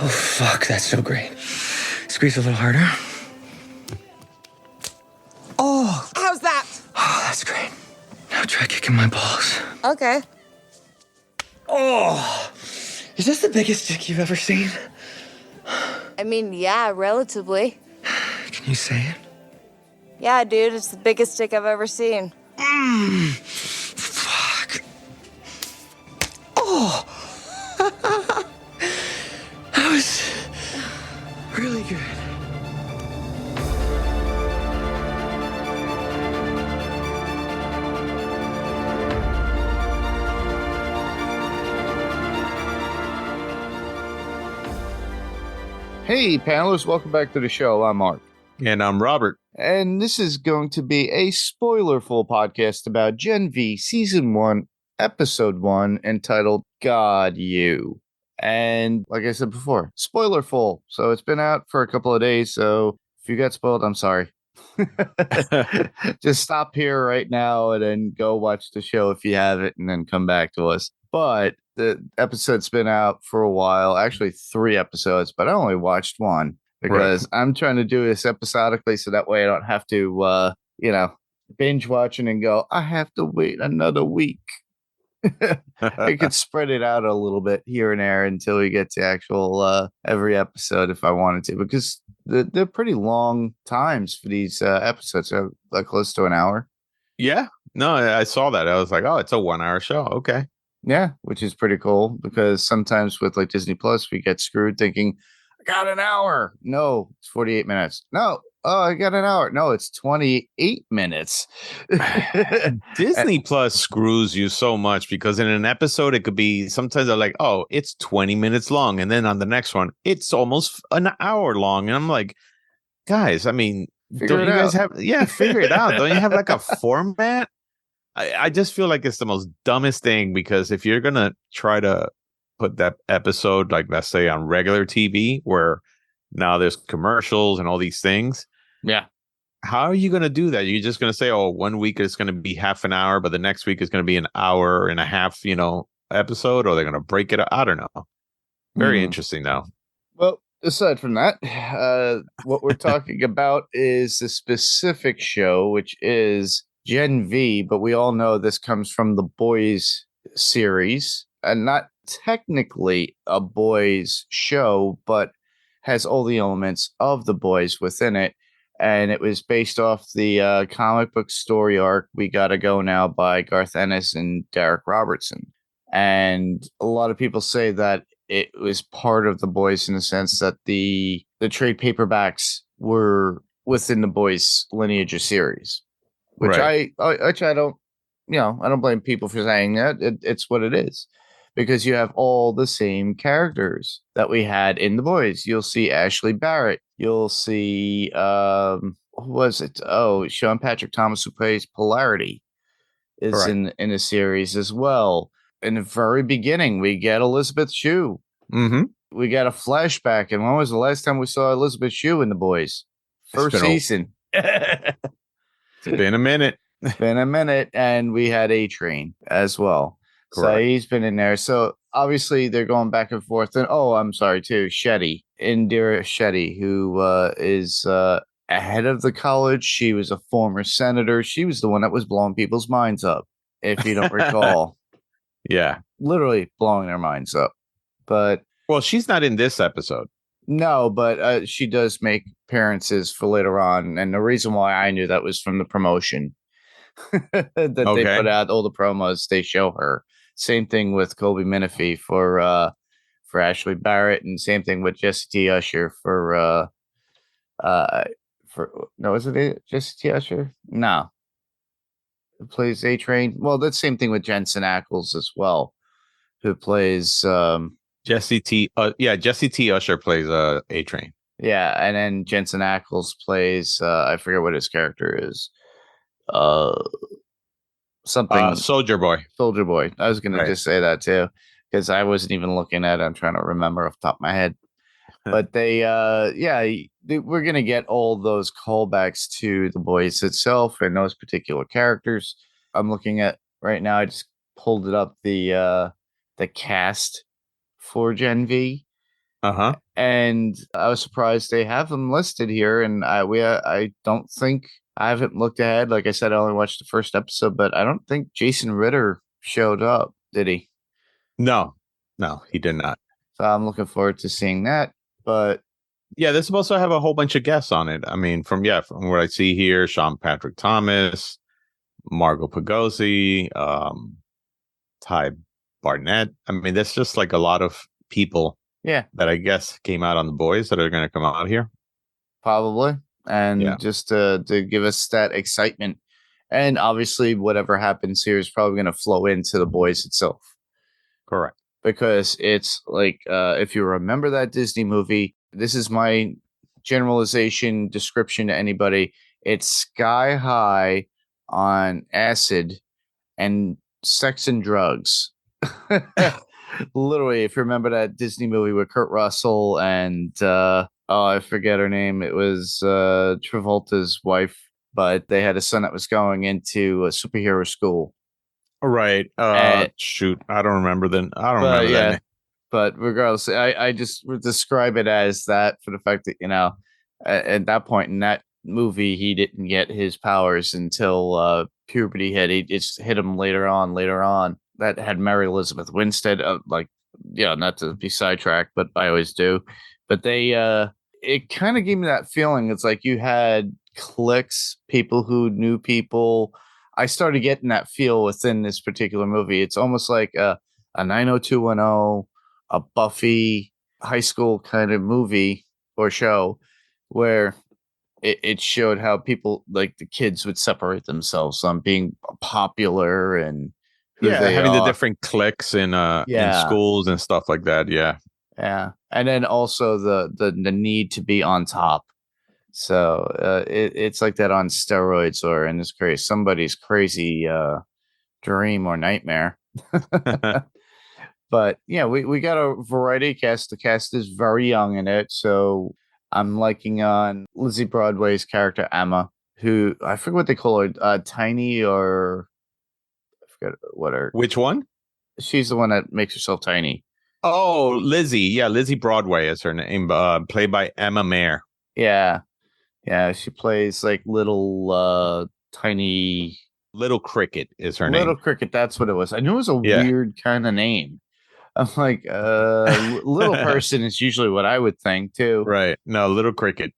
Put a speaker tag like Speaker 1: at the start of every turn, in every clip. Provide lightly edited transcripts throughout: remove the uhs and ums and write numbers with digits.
Speaker 1: Oh, fuck, that's so great. Squeeze a little harder. Oh!
Speaker 2: How's that?
Speaker 1: Oh, that's great. Now try kicking my balls.
Speaker 2: Okay.
Speaker 1: Oh! Is this the biggest dick you've ever seen?
Speaker 2: I mean, yeah, relatively.
Speaker 1: Can you say it?
Speaker 2: Yeah, dude, it's the biggest dick I've ever seen.
Speaker 1: Fuck. Oh! That was really good.
Speaker 3: Hey, panelists, welcome back to the show. I'm Mark.
Speaker 4: And I'm Robert.
Speaker 3: And this is going to be a spoiler-full podcast about Gen V Season 1, Episode 1, entitled God You. And like I said before, spoiler-full. So it's been out for a couple of days, so if you got spoiled, I'm sorry. Just stop here right now and then go watch the show if you have it, and then come back to us. But the episode's been out for a while, actually 3 episodes, but I only watched one because I'm trying to do this episodically so that way I don't have to, binge watching and go, I have to wait another week. I could spread it out a little bit here and there until we get to actual every episode if I wanted to, because they're pretty long times for these episodes. They're like close to an hour.
Speaker 4: Yeah. No, I saw that. I was like, oh, it's a 1-hour show. Okay.
Speaker 3: Yeah, which is pretty cool because sometimes with like Disney Plus, we get screwed thinking, I got an hour. No, it's 48 minutes. No, oh, I got an hour. No, it's 28 minutes.
Speaker 4: Disney Plus screws you so much because in an episode, it could be sometimes they're like, oh, it's 20 minutes long. And then on the next one, it's almost an hour long. And I'm like, guys, I mean, don't you guys have, figure it out. Don't you have like a format? I just feel like it's the most dumbest thing because if you're going to try to put that episode, like let's say on regular TV where now there's commercials and all these things.
Speaker 3: Yeah.
Speaker 4: How are you going to do that? You're just going to say, oh, 1 week is going to be half an hour, but the next week is going to be an hour and a half, episode, or they're going to break it up. I don't know. Very interesting though.
Speaker 3: Well, aside from that, what we're talking about is a specific show, which is Gen V, but we all know this comes from the Boys series, and not technically a boys show, but has all the elements of the boys within it. And it was based off the comic book story arc We Gotta Go Now by Garth Ennis and Derek Robertson. And a lot of people say that it was part of the boys in the sense that the trade paperbacks were within the boys lineage of series, which I don't, I don't blame people for saying that. It's what it is. Because you have all the same characters that we had in the boys. You'll see Ashley Barrett. You'll see who was it? Oh, Sean Patrick Thomas, who plays Polarity, is in the series as well. In the very beginning, we get Elizabeth Shue.
Speaker 4: Mm-hmm.
Speaker 3: We got a flashback. And when was the last time we saw Elizabeth Shue in the boys? First season.
Speaker 4: It's been a minute.
Speaker 3: Been a minute. And we had A-Train as well.
Speaker 4: Correct.
Speaker 3: So he's been in there. So obviously they're going back and forth. And I'm sorry too, Shetty, Indira Shetty, who is ahead of the college. She was a former senator. She was the one that was blowing people's minds up, if you don't recall.
Speaker 4: Yeah,
Speaker 3: literally blowing their minds up. But
Speaker 4: well, she's not in this episode.
Speaker 3: No, but she does make appearances for later on. And the reason why I knew that was from the promotion that they put out, all the promos they show her. Same thing with Colby Minifie for Ashley Barrett, and same thing with Jesse T. Usher for is it Jesse T. Usher? No. It plays A-Train. Well, that's same thing with Jensen Ackles as well, who plays
Speaker 4: Jesse T. Jesse T. Usher plays A-Train.
Speaker 3: Yeah, and then Jensen Ackles plays I forget what his character is. Something
Speaker 4: Soldier Boy.
Speaker 3: Soldier Boy. I was gonna just say that too, because I wasn't even looking at it. I'm trying to remember off the top of my head. But we're gonna get all those callbacks to the boys itself and those particular characters. I'm looking at right now. I just pulled it up the cast for Gen V,
Speaker 4: Uh-huh.
Speaker 3: And I was surprised they have them listed here. And I don't think I haven't looked ahead. Like I said, I only watched the first episode, but I don't think Jason Ritter showed up, did he?
Speaker 4: No, he did not.
Speaker 3: So I'm looking forward to seeing that. But
Speaker 4: Yeah, they're supposed to have a whole bunch of guests on it. I mean, from what I see here, Sean Patrick Thomas, Margot Pagosi, Ty Barnett. I mean, there's just like a lot of people
Speaker 3: yeah,
Speaker 4: that I guess came out on The Boys that are going to come out here.
Speaker 3: probably. And
Speaker 4: Yeah.
Speaker 3: just to give us that excitement. And obviously, whatever happens here is probably going to flow into The Boys itself.
Speaker 4: Correct.
Speaker 3: Because it's like, if you remember that Disney movie, this is my generalization description to anybody. It's sky high on acid and sex and drugs. Literally, if you remember that Disney movie with Kurt Russell and I forget her name. It was Travolta's wife, but they had a son that was going into a superhero school.
Speaker 4: Right. Shoot, I don't remember that name.
Speaker 3: But regardless, I just would describe it as that for the fact that, at that point in that movie, he didn't get his powers until puberty hit. It just hit him later on. That had Mary Elizabeth Winstead, not to be sidetracked, but I always do. But they, it kind of gave me that feeling. It's like you had cliques, people who knew people. I started getting that feel within this particular movie. It's almost like a 90210, a Buffy high school kind of movie or show where it showed how people, like the kids, would separate themselves on being popular and
Speaker 4: having the different cliques in
Speaker 3: Yeah.
Speaker 4: schools and stuff like that. Yeah.
Speaker 3: Yeah, and then also the need to be on top. So it's like that on steroids, or in this case, somebody's crazy dream or nightmare. But yeah, we got a variety cast. The cast is very young in it, so I'm liking on Lizzie Broadway's character Emma, who I forget what they call her, Tiny, or I forget what her.
Speaker 4: Which one?
Speaker 3: She's the one that makes herself tiny.
Speaker 4: Oh, Lizzie. Yeah, Lizzie Broadway is her name, played by Emma Mayer.
Speaker 3: Yeah. Yeah, she plays like little tiny
Speaker 4: Little Cricket is her
Speaker 3: Little
Speaker 4: name.
Speaker 3: Cricket, that's what it was. I knew it was a
Speaker 4: Yeah.
Speaker 3: weird kind of name. I'm like, little person is usually what I would think too.
Speaker 4: Right. No, Little Cricket.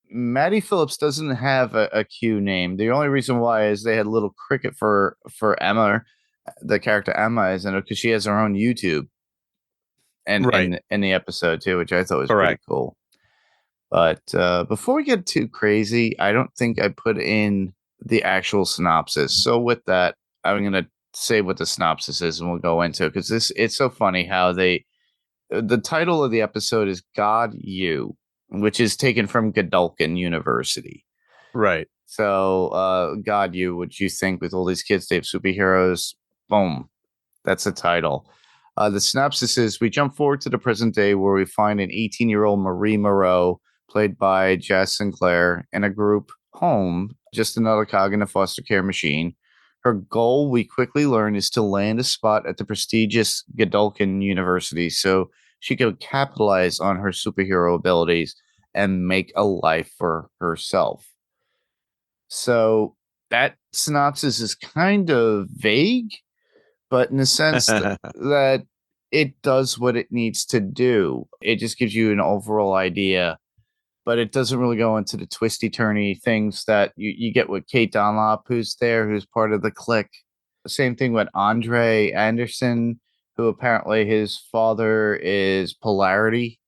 Speaker 3: Maddie Phillips doesn't have a Q name. The only reason why is they had Little Cricket for Emma, the character Emma, is in it because she has her own YouTube. And
Speaker 4: Right.
Speaker 3: in the episode too, which I thought was
Speaker 4: Correct.
Speaker 3: pretty cool. But before we get too crazy, I don't think I put in the actual synopsis. So with that, I'm going to say what the synopsis is and we'll go into it, because it's so funny how the title of the episode is God You, which is taken from Godolphin University.
Speaker 4: Right.
Speaker 3: So God You, which you think with all these kids, they have superheroes. Boom. That's the title. The synopsis is: we jump forward to the present day where we find an 18-year-old Marie Moreau, played by Jazz Sinclair, in a group home, just another cog in a foster care machine. Her goal, we quickly learn, is to land a spot at the prestigious Godolphin University so she could capitalize on her superhero abilities and make a life for herself. So that synopsis is kind of vague, but in the sense that it does what it needs to do. It just gives you an overall idea, but it doesn't really go into the twisty turny things that you get with Kate Dunlop, who's there, who's part of the clique. Same thing with Andre Anderson, who apparently his father is Polarity.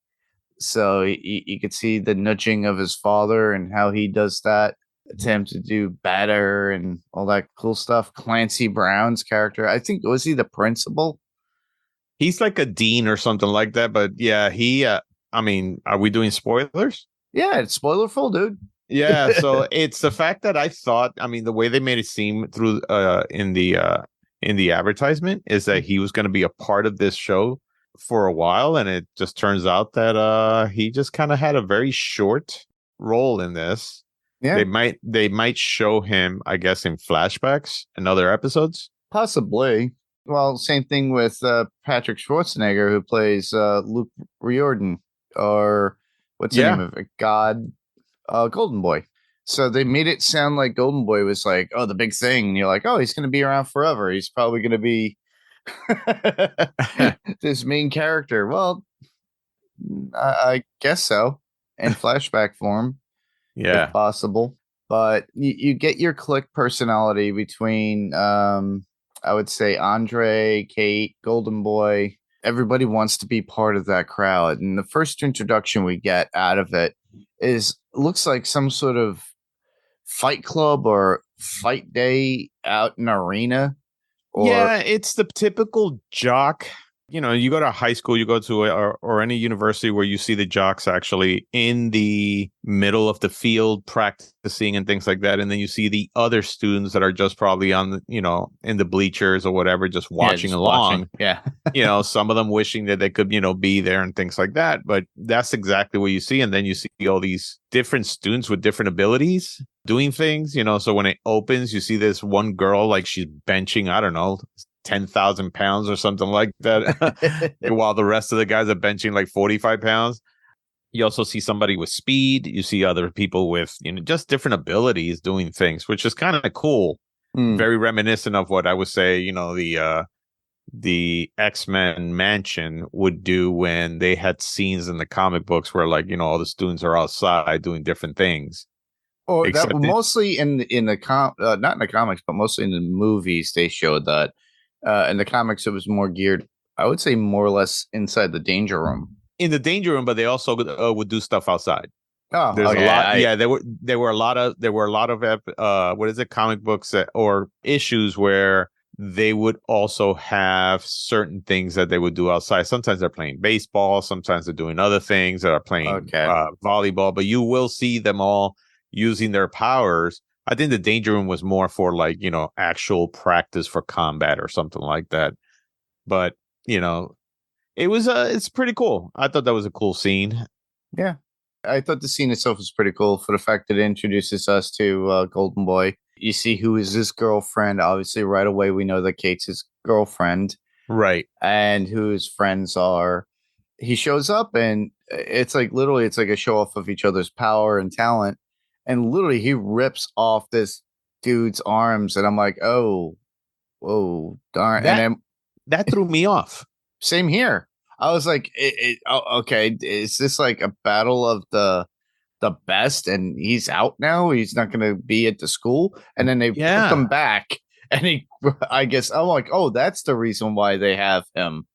Speaker 3: So you could see the nudging of his father and how he does that, attempt to do better and all that cool stuff. Clancy Brown's character, I think, was he the principal?
Speaker 4: He's like a dean or something like that. But yeah, he, I mean, are we doing spoilers?
Speaker 3: Yeah, it's spoilerful, dude.
Speaker 4: Yeah. So it's the fact that I thought, I mean, the way they made it seem through in the advertisement is that he was going to be a part of this show for a while. And it just turns out that he just kind of had a very short role in this.
Speaker 3: Yeah,
Speaker 4: They might show him, I guess, in flashbacks and other episodes.
Speaker 3: possibly. well, same thing with Patrick Schwarzenegger, who plays Luke Riordan, or what's the name of it? Golden Boy. So they made it sound like Golden Boy was like, oh, the big thing. And you're like, oh, he's going to be around forever. He's probably going to be this main character. Well, I guess so, in flashback form, if possible. But you get your clique personality between, I would say, Andre, Kate, Golden Boy. Everybody wants to be part of that crowd. And the first introduction we get out of it looks like some sort of fight club or fight day out in an arena.
Speaker 4: It's the typical jock. You know, you go to high school, you go to or any university where you see the jocks actually in the middle of the field practicing and things like that. And then you see the other students that are just probably on the, in the bleachers or whatever, just watching along.
Speaker 3: Yeah.
Speaker 4: Some of them wishing that they could, be there and things like that. But that's exactly what you see. And then you see all these different students with different abilities doing things, so when it opens, you see this one girl, like she's benching, I don't know, 10,000 pounds or something like that, while the rest of the guys are benching like 45 pounds. You also see somebody with speed. You see other people with, just different abilities doing things, which is kind of cool. Very reminiscent of what I would say, the X-Men mansion would do when they had scenes in the comic books where, like, all the students are outside doing different things.
Speaker 3: Or that mostly in the not in the comics, but mostly in the movies, they showed that. In the comics, it was more geared, I would say, more or less inside the danger room.
Speaker 4: In the danger room, but they also would do stuff outside.
Speaker 3: Oh,
Speaker 4: there's
Speaker 3: okay.
Speaker 4: A lot. There were a lot of what is it, comic books or issues where they would also have certain things that they would do outside. Sometimes they're playing baseball, sometimes they're doing other things that are playing volleyball, but you will see them all using their powers. I think the danger room was more for, like, actual practice for combat or something like that. But, it's pretty cool. I thought that was a cool scene.
Speaker 3: Yeah. I thought the scene itself was pretty cool for the fact that it introduces us to Golden Boy. You see who is his girlfriend. Obviously, right away, we know that Kate's his girlfriend.
Speaker 4: Right.
Speaker 3: And who his friends are. He shows up and it's like a show off of each other's power and talent. And literally, he rips off this dude's arms, and I'm like, "Oh, whoa, darn!"
Speaker 4: That threw me off.
Speaker 3: Same here. I was like, "Okay, is this like a battle of the best?" And he's out now. He's not going to be at the school, and then they put him back, and I guess I'm like, "Oh, that's the reason why they have him."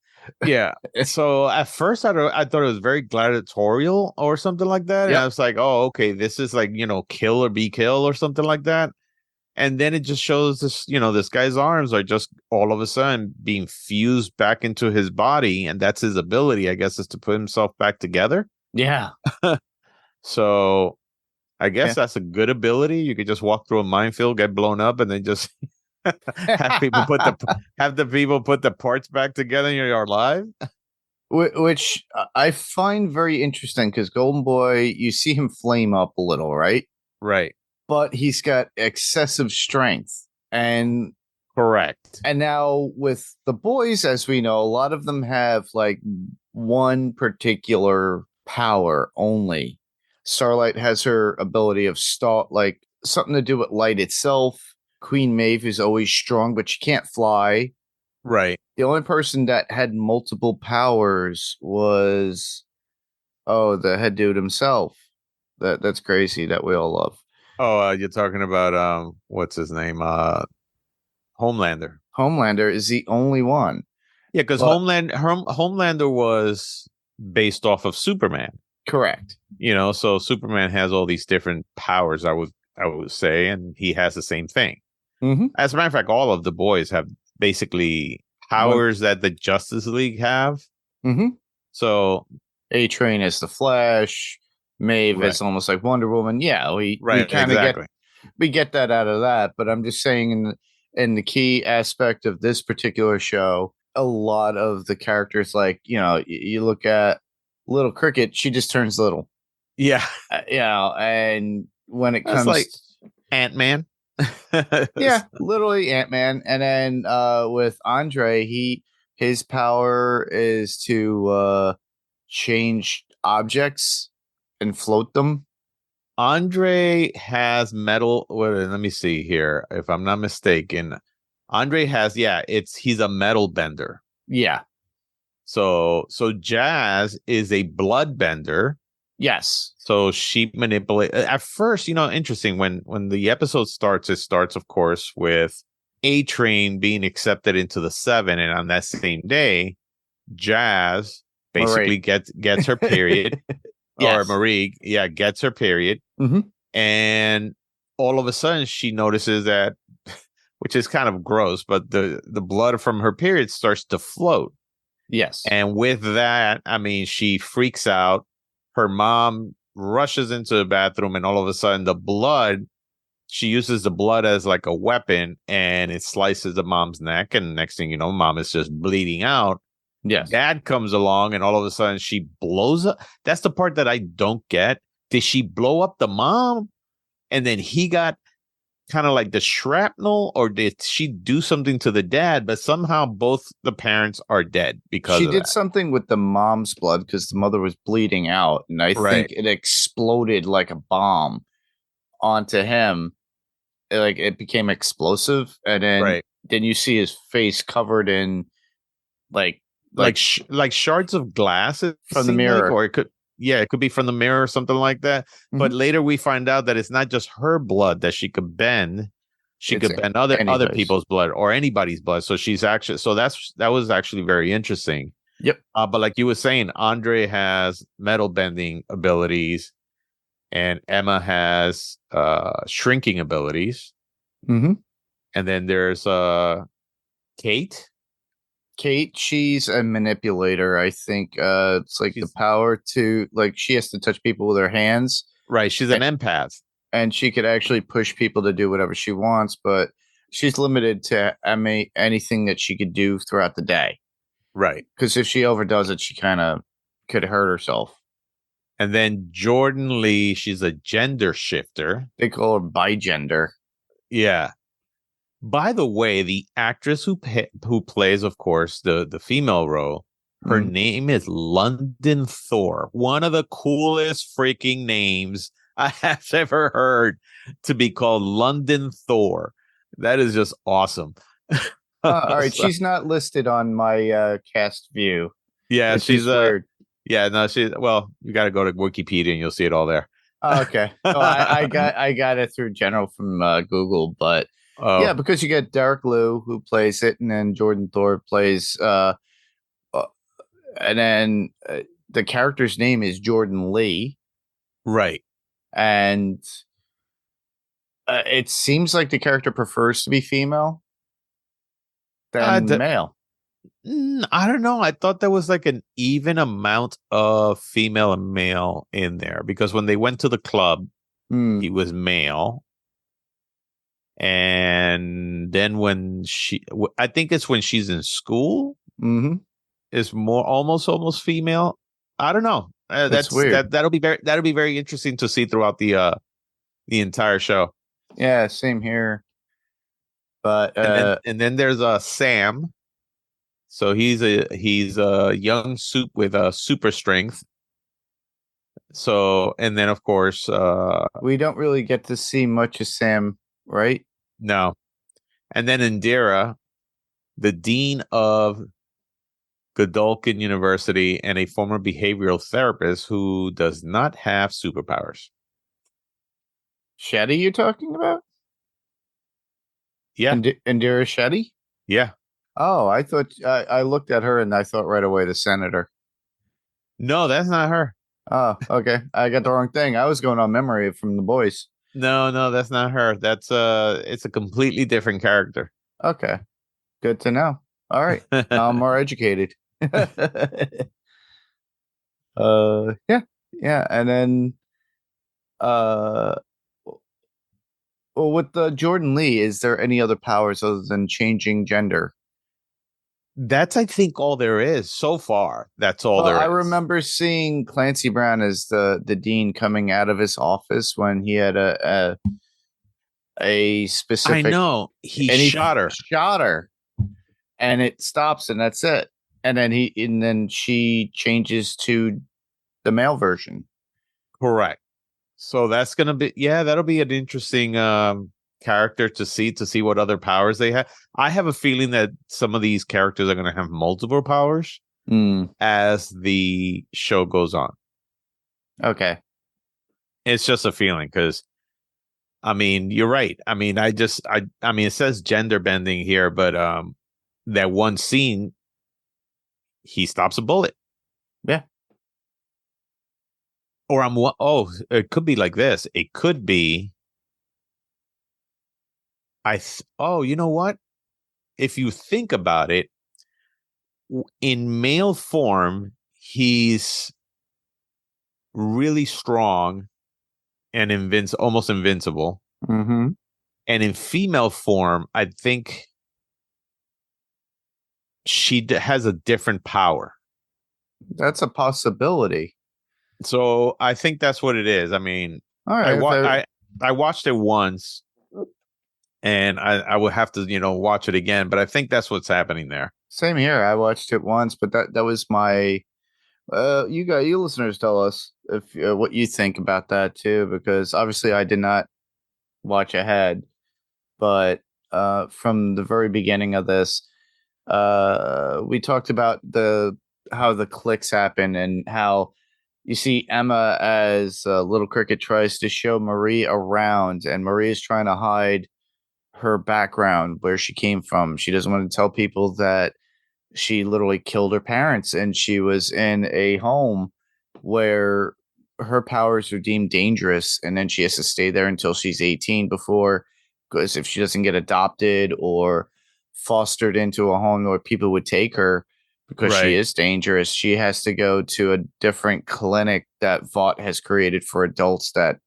Speaker 4: Yeah. So at first I thought it was very gladiatorial or something like that. And I was like, oh, okay, this is like, kill or be killed or something like that. And then it just shows this, this guy's arms are just all of a sudden being fused back into his body. And that's his ability, I guess, is to put himself back together.
Speaker 3: Yeah.
Speaker 4: So I guess that's a good ability. You could just walk through a minefield, get blown up, and then just have the people put the parts back together and you're alive.
Speaker 3: Which I find very interesting because Golden Boy, you see him flame up a little, right?
Speaker 4: Right.
Speaker 3: But he's got excessive strength. And
Speaker 4: correct.
Speaker 3: And now with the boys, as we know, a lot of them have like one particular power only. Starlight has her ability of like something to do with light itself. Queen Maeve is always strong, but she can't fly.
Speaker 4: Right.
Speaker 3: The only person that had multiple powers was, the head dude himself. That's crazy that we all love.
Speaker 4: Oh, you're talking about what's his name? Homelander.
Speaker 3: Homelander is the only one.
Speaker 4: Yeah, because Homelander was based off of Superman.
Speaker 3: Correct.
Speaker 4: So Superman has all these different powers, I would say, and he has the same thing.
Speaker 3: Mm-hmm.
Speaker 4: As a matter of fact, all of the boys have basically powers that the Justice League have.
Speaker 3: Mm-hmm.
Speaker 4: So
Speaker 3: A-Train is the Flash. Maeve is almost like Wonder Woman. Yeah, we kind of get that out of that. But I'm just saying, in the key aspect of this particular show, a lot of the characters, like, you look at Little Cricket, she just turns little.
Speaker 4: Yeah.
Speaker 3: And when it comes
Speaker 4: like Ant-Man.
Speaker 3: Yeah, literally Ant-Man. And then with Andre, his power is to change objects and float them.
Speaker 4: Andre has metal. Well, let me see here. If I'm not mistaken, Andre has, he's a metal bender.
Speaker 3: Yeah.
Speaker 4: So Jazz is a blood bender.
Speaker 3: Yes.
Speaker 4: So she manipulate at first, interesting when the episode starts, it starts, of course, with A-Train being accepted into the 7, and on that same day, Jazz basically gets her period.
Speaker 3: Yes.
Speaker 4: Or Marie, gets her period.
Speaker 3: Mm-hmm.
Speaker 4: And all of a sudden she notices that, which is kind of gross, but the blood from her period starts to float.
Speaker 3: Yes.
Speaker 4: And with that, I mean, she freaks out. Her mom rushes into the bathroom, and all of a sudden she uses the blood as like a weapon, and it slices the mom's neck. And next thing you know, mom is just bleeding out.
Speaker 3: Yes.
Speaker 4: Dad comes along, and all of a sudden she blows up. That's the part that I don't get. Did she blow up the mom, and then he got kind of like the shrapnel, or did she do something to the dad? But somehow both the parents are dead because
Speaker 3: she did
Speaker 4: that.
Speaker 3: something with the mom's blood because the mother was bleeding out, and I think it exploded like a bomb onto him. Like it became explosive, and then you see his face covered in like
Speaker 4: shards of glass
Speaker 3: from the mirror,
Speaker 4: or it could be from the mirror or something like that. Mm-hmm. But later we find out that it's not just her blood that she could bend. She could bend other people's blood or anybody's blood. So she's actually, that was actually very interesting.
Speaker 3: Yep.
Speaker 4: But like you were saying, Andre has metal bending abilities, and Emma has shrinking abilities.
Speaker 3: Mm-hmm.
Speaker 4: And then there's Kate.
Speaker 3: Kate, she's a manipulator. I think it's like the power to, like, she has to touch people with her hands.
Speaker 4: Right. She's an empath.
Speaker 3: And she could actually push people to do whatever she wants, but she's limited to anything that she could do throughout the day.
Speaker 4: Right.
Speaker 3: Because if she overdoes it, she kind of could hurt herself.
Speaker 4: And then Jordan Lee, she's a gender shifter.
Speaker 3: They call her bigender.
Speaker 4: Yeah. By the way, the actress who plays, of course, the female role, her name is London Thor. One of the coolest freaking names I have ever heard, to be called London Thor. That is just awesome.
Speaker 3: All right, she's not listed on my cast view.
Speaker 4: Yeah, she's
Speaker 3: weird.
Speaker 4: Yeah, no, you got to go to Wikipedia and you'll see it all there.
Speaker 3: Oh, okay. I got it through general from Google, but yeah, because you get Derek Liu who plays it, and then Jordan Thor plays, and then the character's name is Jordan Lee,
Speaker 4: right?
Speaker 3: And it seems like the character prefers to be female than male.
Speaker 4: I don't know. I thought there was like an even amount of female and male in there, because when they went to the club, he was male. And then when I think it's when she's in school, is more almost female. I don't know. That's weird. That'll be very interesting to see throughout the entire show.
Speaker 3: Yeah, same here. But
Speaker 4: and then there's Sam. So he's a young soup with super strength. So, and then of course
Speaker 3: we don't really get to see much of Sam, right?
Speaker 4: No. And then Indira, the dean of Godolphin University and a former behavioral therapist who does not have superpowers.
Speaker 3: Shetty, you're talking about?
Speaker 4: Yeah.
Speaker 3: Indira Shetty?
Speaker 4: Yeah.
Speaker 3: Oh, I thought I looked at her and I thought right away the senator.
Speaker 4: No, that's not her.
Speaker 3: Oh, okay. I got the wrong thing. I was going on memory from The Boys.
Speaker 4: No, that's not her. That's it's a completely different character.
Speaker 3: Okay. Good to know. All right. Now I'm more educated. Yeah. And then well, with Jordan Lee, is there any other powers other than changing gender?
Speaker 4: That's, I think, all there is so far. That's all there is.
Speaker 3: I remember seeing Clancy Brown as the dean coming out of his office when he had a
Speaker 4: I
Speaker 3: specific.
Speaker 4: know he
Speaker 3: And he
Speaker 4: shot her.
Speaker 3: shot her, and it stops, and that's it. And then she changes to the male version.
Speaker 4: Correct. So that's gonna be that'll be an interesting character to see what other powers they have. I have a feeling that some of these characters are gonna have multiple powers as the show goes on.
Speaker 3: Okay.
Speaker 4: It's just a feeling because I mean you're right. I mean I mean it says gender bending here, but that one scene he stops a bullet.
Speaker 3: Yeah.
Speaker 4: Or it could be like this. It could be you know what? If you think about it, in male form, he's really strong and almost invincible.
Speaker 3: Mm-hmm.
Speaker 4: And in female form, I think she has a different power.
Speaker 3: That's a possibility.
Speaker 4: So I think that's what it is. I mean,
Speaker 3: All right.
Speaker 4: I watched it once, and I would have to watch it again. But I think that's what's happening there.
Speaker 3: Same here. I watched it once, but that was my. You listeners, tell us if what you think about that too, because obviously I did not watch ahead, but from the very beginning of this, we talked about how the clicks happen and how you see Emma as Little Cricket tries to show Marie around, and Marie is trying to hide her background, where she came from. She doesn't want to tell people that she literally killed her parents, and she was in a home where her powers are deemed dangerous, and then she has to stay there until she's 18 because if she doesn't get adopted or fostered into a home where people would take her because she is dangerous, she has to go to a different clinic that Vought has created for adults that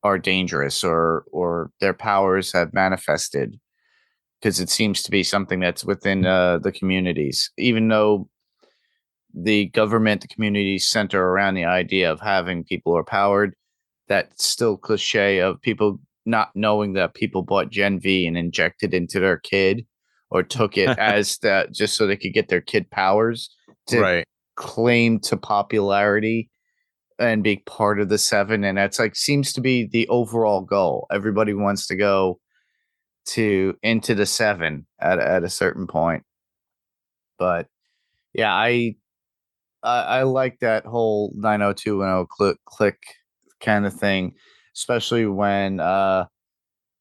Speaker 3: are dangerous or their powers have manifested, because it seems to be something that's within the communities, even though the government, the communities center around the idea of having people who are powered. That still cliche of people not knowing that people bought Gen V and injected into their kid or took it as that just so they could get their kid powers to claim to popularity and be part of the Seven. And that's seems to be the overall goal. Everybody wants to go into the Seven at a certain point. But yeah, I like that whole 90210 click kind of thing, especially when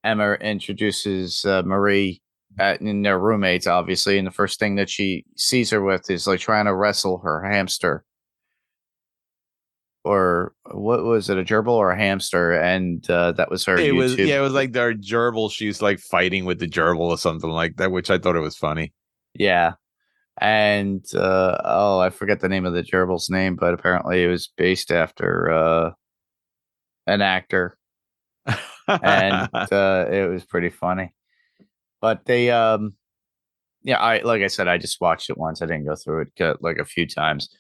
Speaker 3: Emma introduces Marie and their roommates, obviously, and the first thing that she sees her with is trying to wrestle her hamster. Or what was it, a gerbil or a hamster? And that was her YouTube.
Speaker 4: It was like their gerbil. She's fighting with the gerbil or something like that, which I thought it was funny.
Speaker 3: Yeah. And I forget the name of the gerbil's name, but apparently it was based after an actor. And it was pretty funny. But they I like I said, I just watched it once. I didn't go through it a few times.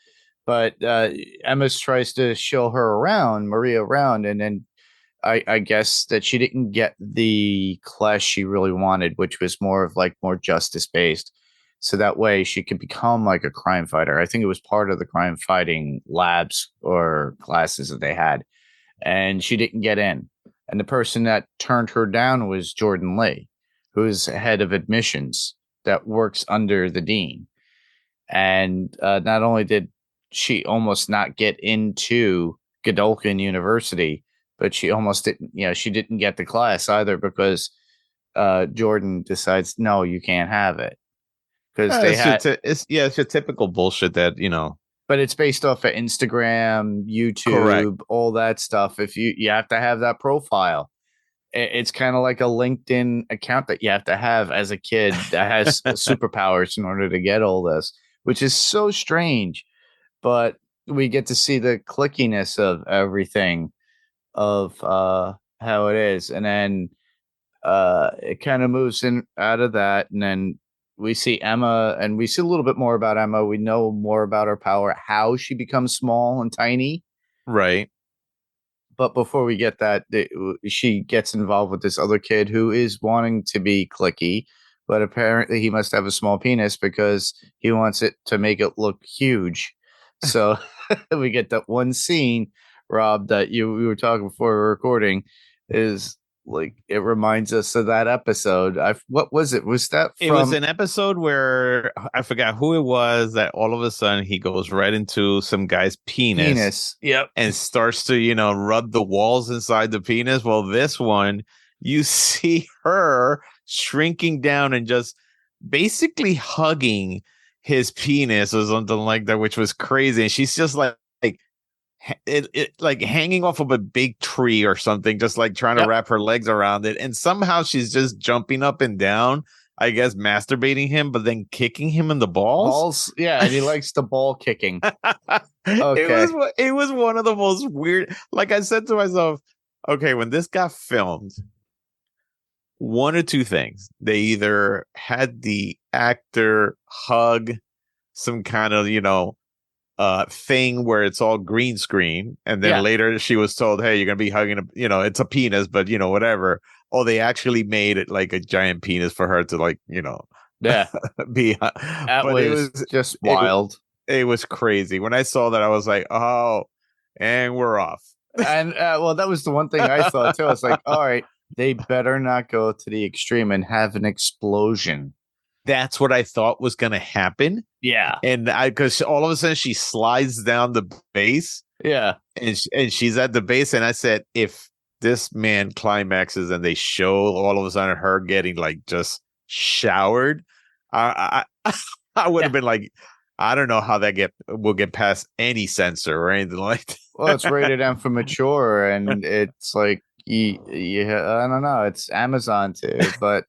Speaker 3: But Emma tries to show her around, Maria around, and then I guess that she didn't get the class she really wanted, which was more of more justice based. So that way she could become a crime fighter. I think it was part of the crime fighting labs or classes that they had. And she didn't get in. And the person that turned her down was Jordan Lee, who is head of admissions that works under the dean. And not only did she almost not get into Godolphin University, but she almost didn't, she didn't get the class either because Jordan decides, no, you can't have it. Because
Speaker 4: it's your typical bullshit that,
Speaker 3: but it's based off of Instagram, YouTube,
Speaker 4: correct,
Speaker 3: all that stuff. If you have to have that profile. It's kind of like a LinkedIn account that you have to have as a kid that has superpowers in order to get all this, which is so strange. But we get to see the clickiness of everything of how it is. And then it kind of moves in out of that. And then we see Emma, and we see a little bit more about Emma. We know more about her power, how she becomes small and tiny.
Speaker 4: Right.
Speaker 3: but before we get that, she gets involved with this other kid who is wanting to be clicky, but apparently he must have a small penis because he wants it to make it look huge. So we get that one scene, Rob, that we were talking before we were recording, is like it reminds us of that episode. What was it? Was that from?
Speaker 4: It was an episode where I forgot who it was that all of a sudden he goes right into some guy's penis.
Speaker 3: Yep.
Speaker 4: And starts to, rub the walls inside the penis. Well, this one, you see her shrinking down and just basically hugging his penis or something like that, which was crazy. And she's just like hanging off of a big tree or something, just like trying to wrap her legs around it. And somehow she's just jumping up and down, I guess, masturbating him, but then kicking him in the balls.
Speaker 3: Yeah, and he likes the ball kicking.
Speaker 4: Okay. It was one of the most weird. Like I said to myself, okay, when this got filmed, one or two things. They either had the actor hug some kind of, thing where it's all green screen, and then later she was told, hey, you're gonna be hugging it's a penis, but whatever. Oh, they actually made it like a giant penis for her to be
Speaker 3: that was just wild.
Speaker 4: It was crazy. When I saw that, I was like, oh, and we're off.
Speaker 3: And well, that was the one thing I thought too. I was like, all right, they better not go to the extreme and have an explosion.
Speaker 4: That's what I thought was going to happen.
Speaker 3: Yeah.
Speaker 4: And because all of a sudden she slides down the base.
Speaker 3: Yeah.
Speaker 4: And she's at the base. And I said, if this man climaxes and they show all of a sudden her getting just showered, I would have been like, I don't know how that will get past any censor or anything like that.
Speaker 3: Well, it's rated M for mature, and it's like, I don't know. It's Amazon too, but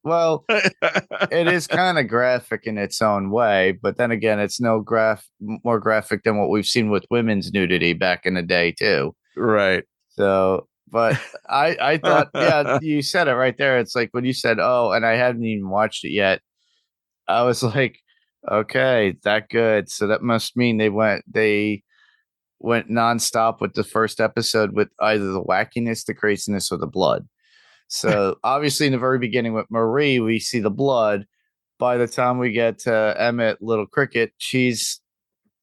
Speaker 3: it is kind of graphic in its own way. But then again, it's more graphic than what we've seen with women's nudity back in the day too.
Speaker 4: Right.
Speaker 3: So, but I thought, yeah, you said it right there. It's like when you said, oh, and I hadn't even watched it yet. I was like, okay, that good. So that must mean they went nonstop with the first episode with either the wackiness, the craziness, or the blood. So obviously in the very beginning with Marie, we see the blood. By the time we get to Emmett, Little Cricket,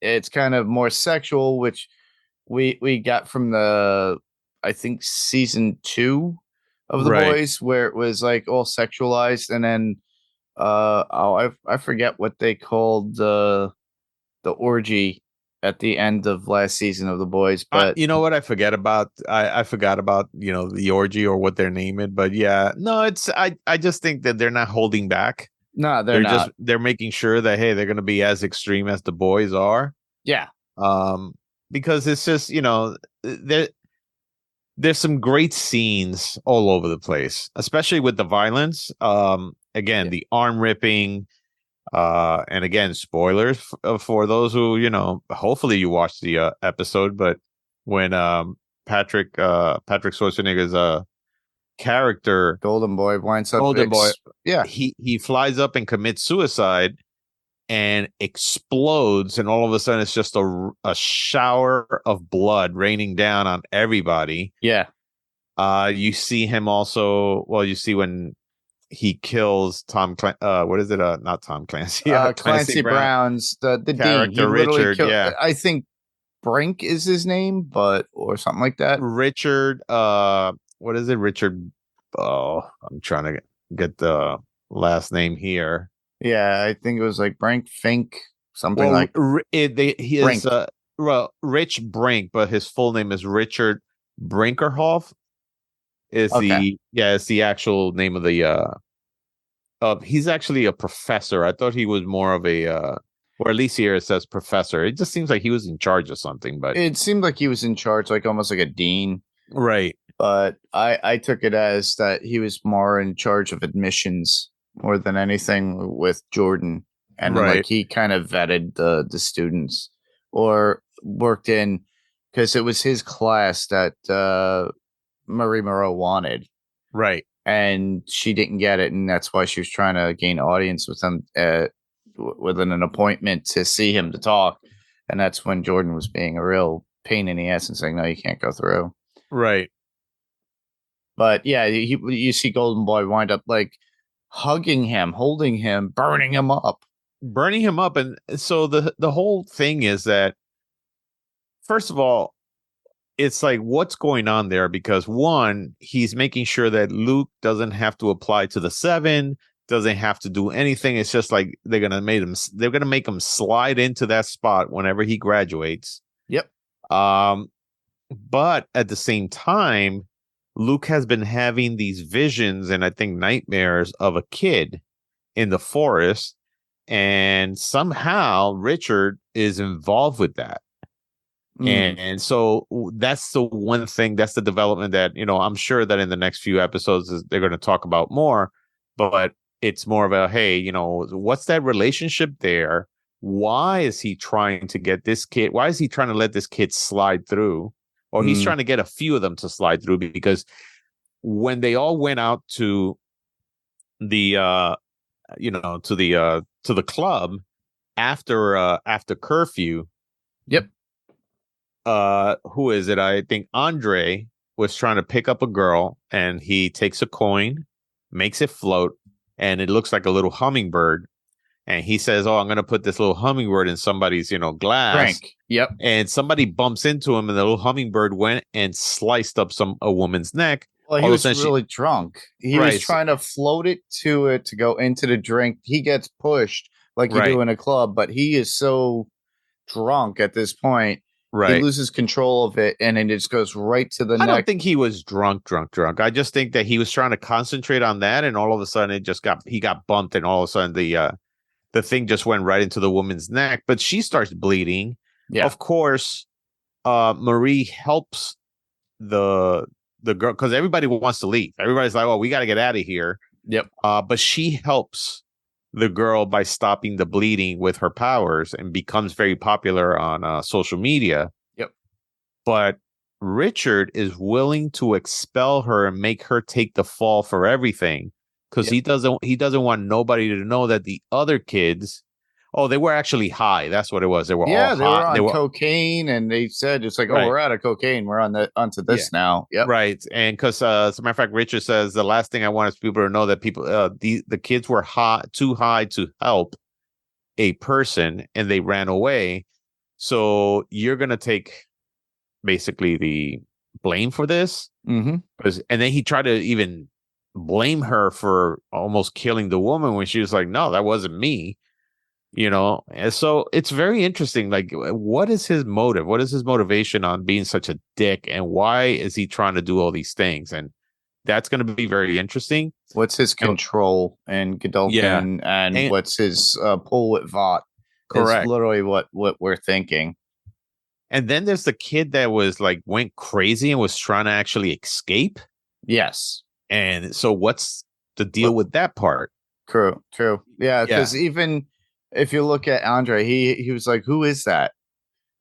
Speaker 3: it's kind of more sexual, which we got from I think season 2 of The Boys, where it was like all sexualized. And then I forget what they called the orgy at the end of last season of The Boys, but
Speaker 4: you know what I forget about? I forgot about the orgy or what they're naming, but yeah, no, it's I just think that they're not holding back.
Speaker 3: No, they're not.
Speaker 4: They're making sure that hey, they're going to be as extreme as The Boys are.
Speaker 3: Yeah.
Speaker 4: Because it's just there's some great scenes all over the place, especially with the violence. Again, the arm ripping. And again, spoilers for those who hopefully you watched the episode, but when Patrick Schwarzenegger's character
Speaker 3: Golden Boy winds up
Speaker 4: he flies up and commits suicide and explodes, and all of a sudden it's just a shower of blood raining down on everybody. You see him also, you see when he kills what is it? Not Tom Clancy.
Speaker 3: Clancy Brown's the
Speaker 4: character Richard.
Speaker 3: I think Brink is his name, or something like that.
Speaker 4: Richard. What is it? Richard. Oh, I'm trying to get the last name here.
Speaker 3: Yeah, I think it was like Brink Fink, something like.
Speaker 4: He is Rich Brink, but his full name is Richard Brinkerhoff. It's the actual name of the he's actually a professor. I thought he was more of a or at least here it says professor. It just seems like he was in charge of something, but
Speaker 3: it seemed like he was in charge, like almost like a dean.
Speaker 4: Right.
Speaker 3: But I took it as that he was more in charge of admissions more than anything with Jordan. And like he kind of vetted the students or worked in, because it was his class that Marie Moreau wanted,
Speaker 4: right,
Speaker 3: and she didn't get it, and that's why she was trying to gain audience with him within an appointment to see him to talk, and that's when Jordan was being a real pain in the ass and saying no, you can't go through.
Speaker 4: Right.
Speaker 3: But yeah, you see Golden Boy wind up like hugging him, holding him, burning him up.
Speaker 4: Burning him up. And so the whole thing is that, first of all, it's like, what's going on there? Because one, he's making sure that Luke doesn't have to apply to the 7, doesn't have to do anything. It's just like they're gonna make him slide into that spot whenever he graduates.
Speaker 3: Yep.
Speaker 4: But at the same time, Luke has been having these visions and I think nightmares of a kid in the forest, and somehow Richard is involved with that. And so that's the one thing, that's the development that, I'm sure that in the next few episodes they're going to talk about more, but it's more of a, hey, what's that relationship there? Why is he trying to get this kid? Why is he trying to let this kid slide through? Or he's trying to get a few of them to slide through, because when they all went out to the, to the club after curfew.
Speaker 3: Yep.
Speaker 4: Who is it? I think Andre was trying to pick up a girl, and he takes a coin, makes it float, and it looks like a little hummingbird. And he says, "Oh, I'm going to put this little hummingbird in somebody's, glass."
Speaker 3: Frank. Yep.
Speaker 4: And somebody bumps into him, and the little hummingbird went and sliced up a woman's neck.
Speaker 3: Well, he was really drunk. He was trying to float it to go into the drink. He gets pushed like you do in a club, but he is so drunk at this point. Right. He loses control of it, and it just goes right to the neck. I
Speaker 4: don't think he was drunk. I just think that he was trying to concentrate on that, and all of a sudden he got bumped, and all of a sudden the thing just went right into the woman's neck. But she starts bleeding. Yeah. Of course, Marie helps the girl, because everybody wants to leave. Everybody's like, "Oh, we got to get out of here."
Speaker 3: Yep.
Speaker 4: But she helps the girl by stopping the bleeding with her powers, and becomes very popular on social media.
Speaker 3: Yep.
Speaker 4: But Richard is willing to expel her and make her take the fall for everything, because he doesn't want nobody to know that the other kids, they were actually high. That's what it was. They were all high.
Speaker 3: They were on cocaine, and they said it's like, we're out of cocaine. We're onto this now. Yep.
Speaker 4: Right. And because, as a matter of fact, Richard says the last thing I want is people to know that people, the kids were too high to help a person, and they ran away. So you're going to take basically the blame for this.
Speaker 3: Mm-hmm.
Speaker 4: And then he tried to even blame her for almost killing the woman, when she was like, "No, that wasn't me." And so it's very interesting. Like, what is his motive? What is his motivation on being such a dick? And why is he trying to do all these things? And that's going to be very interesting.
Speaker 3: What's his control and Godolphin, and what's his pull with Vought? Correct. Is literally what we're thinking.
Speaker 4: And then there's the kid that was like, went crazy and was trying to actually escape.
Speaker 3: Yes.
Speaker 4: And so what's the deal with that part?
Speaker 3: True. Yeah. Because even if you look at Andre, he was like, "Who is that?"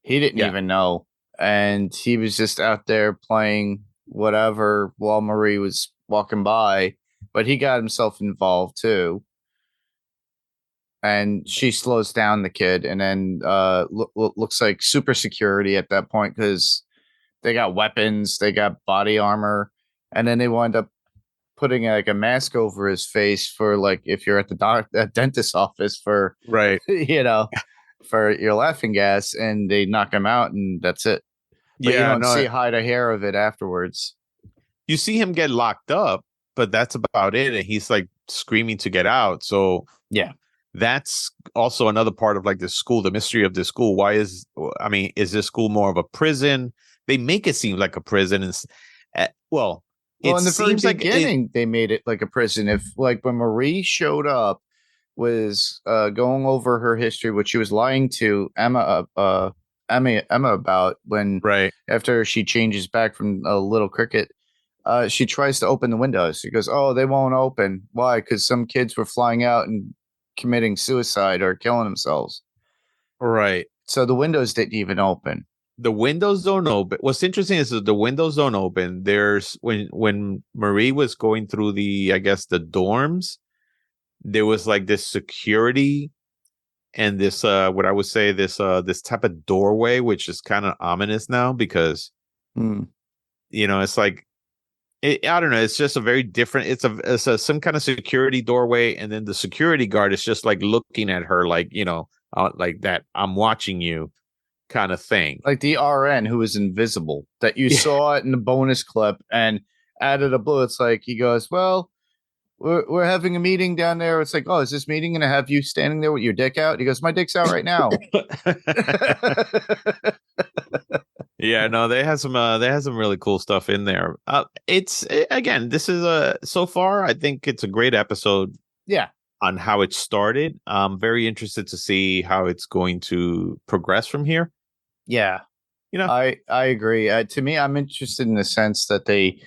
Speaker 3: He didn't even know. And he was just out there playing whatever while Marie was walking by. But he got himself involved too. And she slows down the kid. And then looks like super security at that point, because they got weapons, they got body armor. And then they wind up putting like a mask over his face for, like, if you're at the dentist's office for,
Speaker 4: right,
Speaker 3: for your laughing gas, and they knock him out, and that's it. But you don't see hide a hair of it afterwards.
Speaker 4: You see him get locked up, but that's about it. And he's like screaming to get out. So
Speaker 3: yeah,
Speaker 4: that's also another part of like the school, the mystery of the school. Is this school more of a prison? They make it seem like a prison. And
Speaker 3: in the very beginning, they made it like a prison. If, like, when Marie showed up, was going over her history, which she was lying to Emma about, when after she changes back from a little cricket, she tries to open the windows. She goes, "Oh, they won't open." Why? Because some kids were flying out and committing suicide or killing themselves.
Speaker 4: Right.
Speaker 3: So the windows didn't even open.
Speaker 4: The windows don't open. What's interesting is that the windows don't open. There's when Marie was going through the dorms, there was like this security and this what I would say this type of doorway, which is kind of ominous now, because it's like I don't know. It's just a very different. It's a some kind of security doorway, and then the security guard is just like looking at her, like like that. I'm watching you, kind of thing.
Speaker 3: Like the RN who was invisible that you saw it in the bonus clip, and out of the blue, it's like he goes, "Well, we're having a meeting down there." It's like, "Oh, is this meeting gonna have you standing there with your dick out?" He goes, "My dick's out right now."
Speaker 4: Yeah, no, they had some really cool stuff in there. Again, this is so far I think it's a great episode.
Speaker 3: Yeah.
Speaker 4: On how it started. I'm very interested to see how it's going to progress from here.
Speaker 3: Yeah. I agree. To me, I'm interested in the sense that they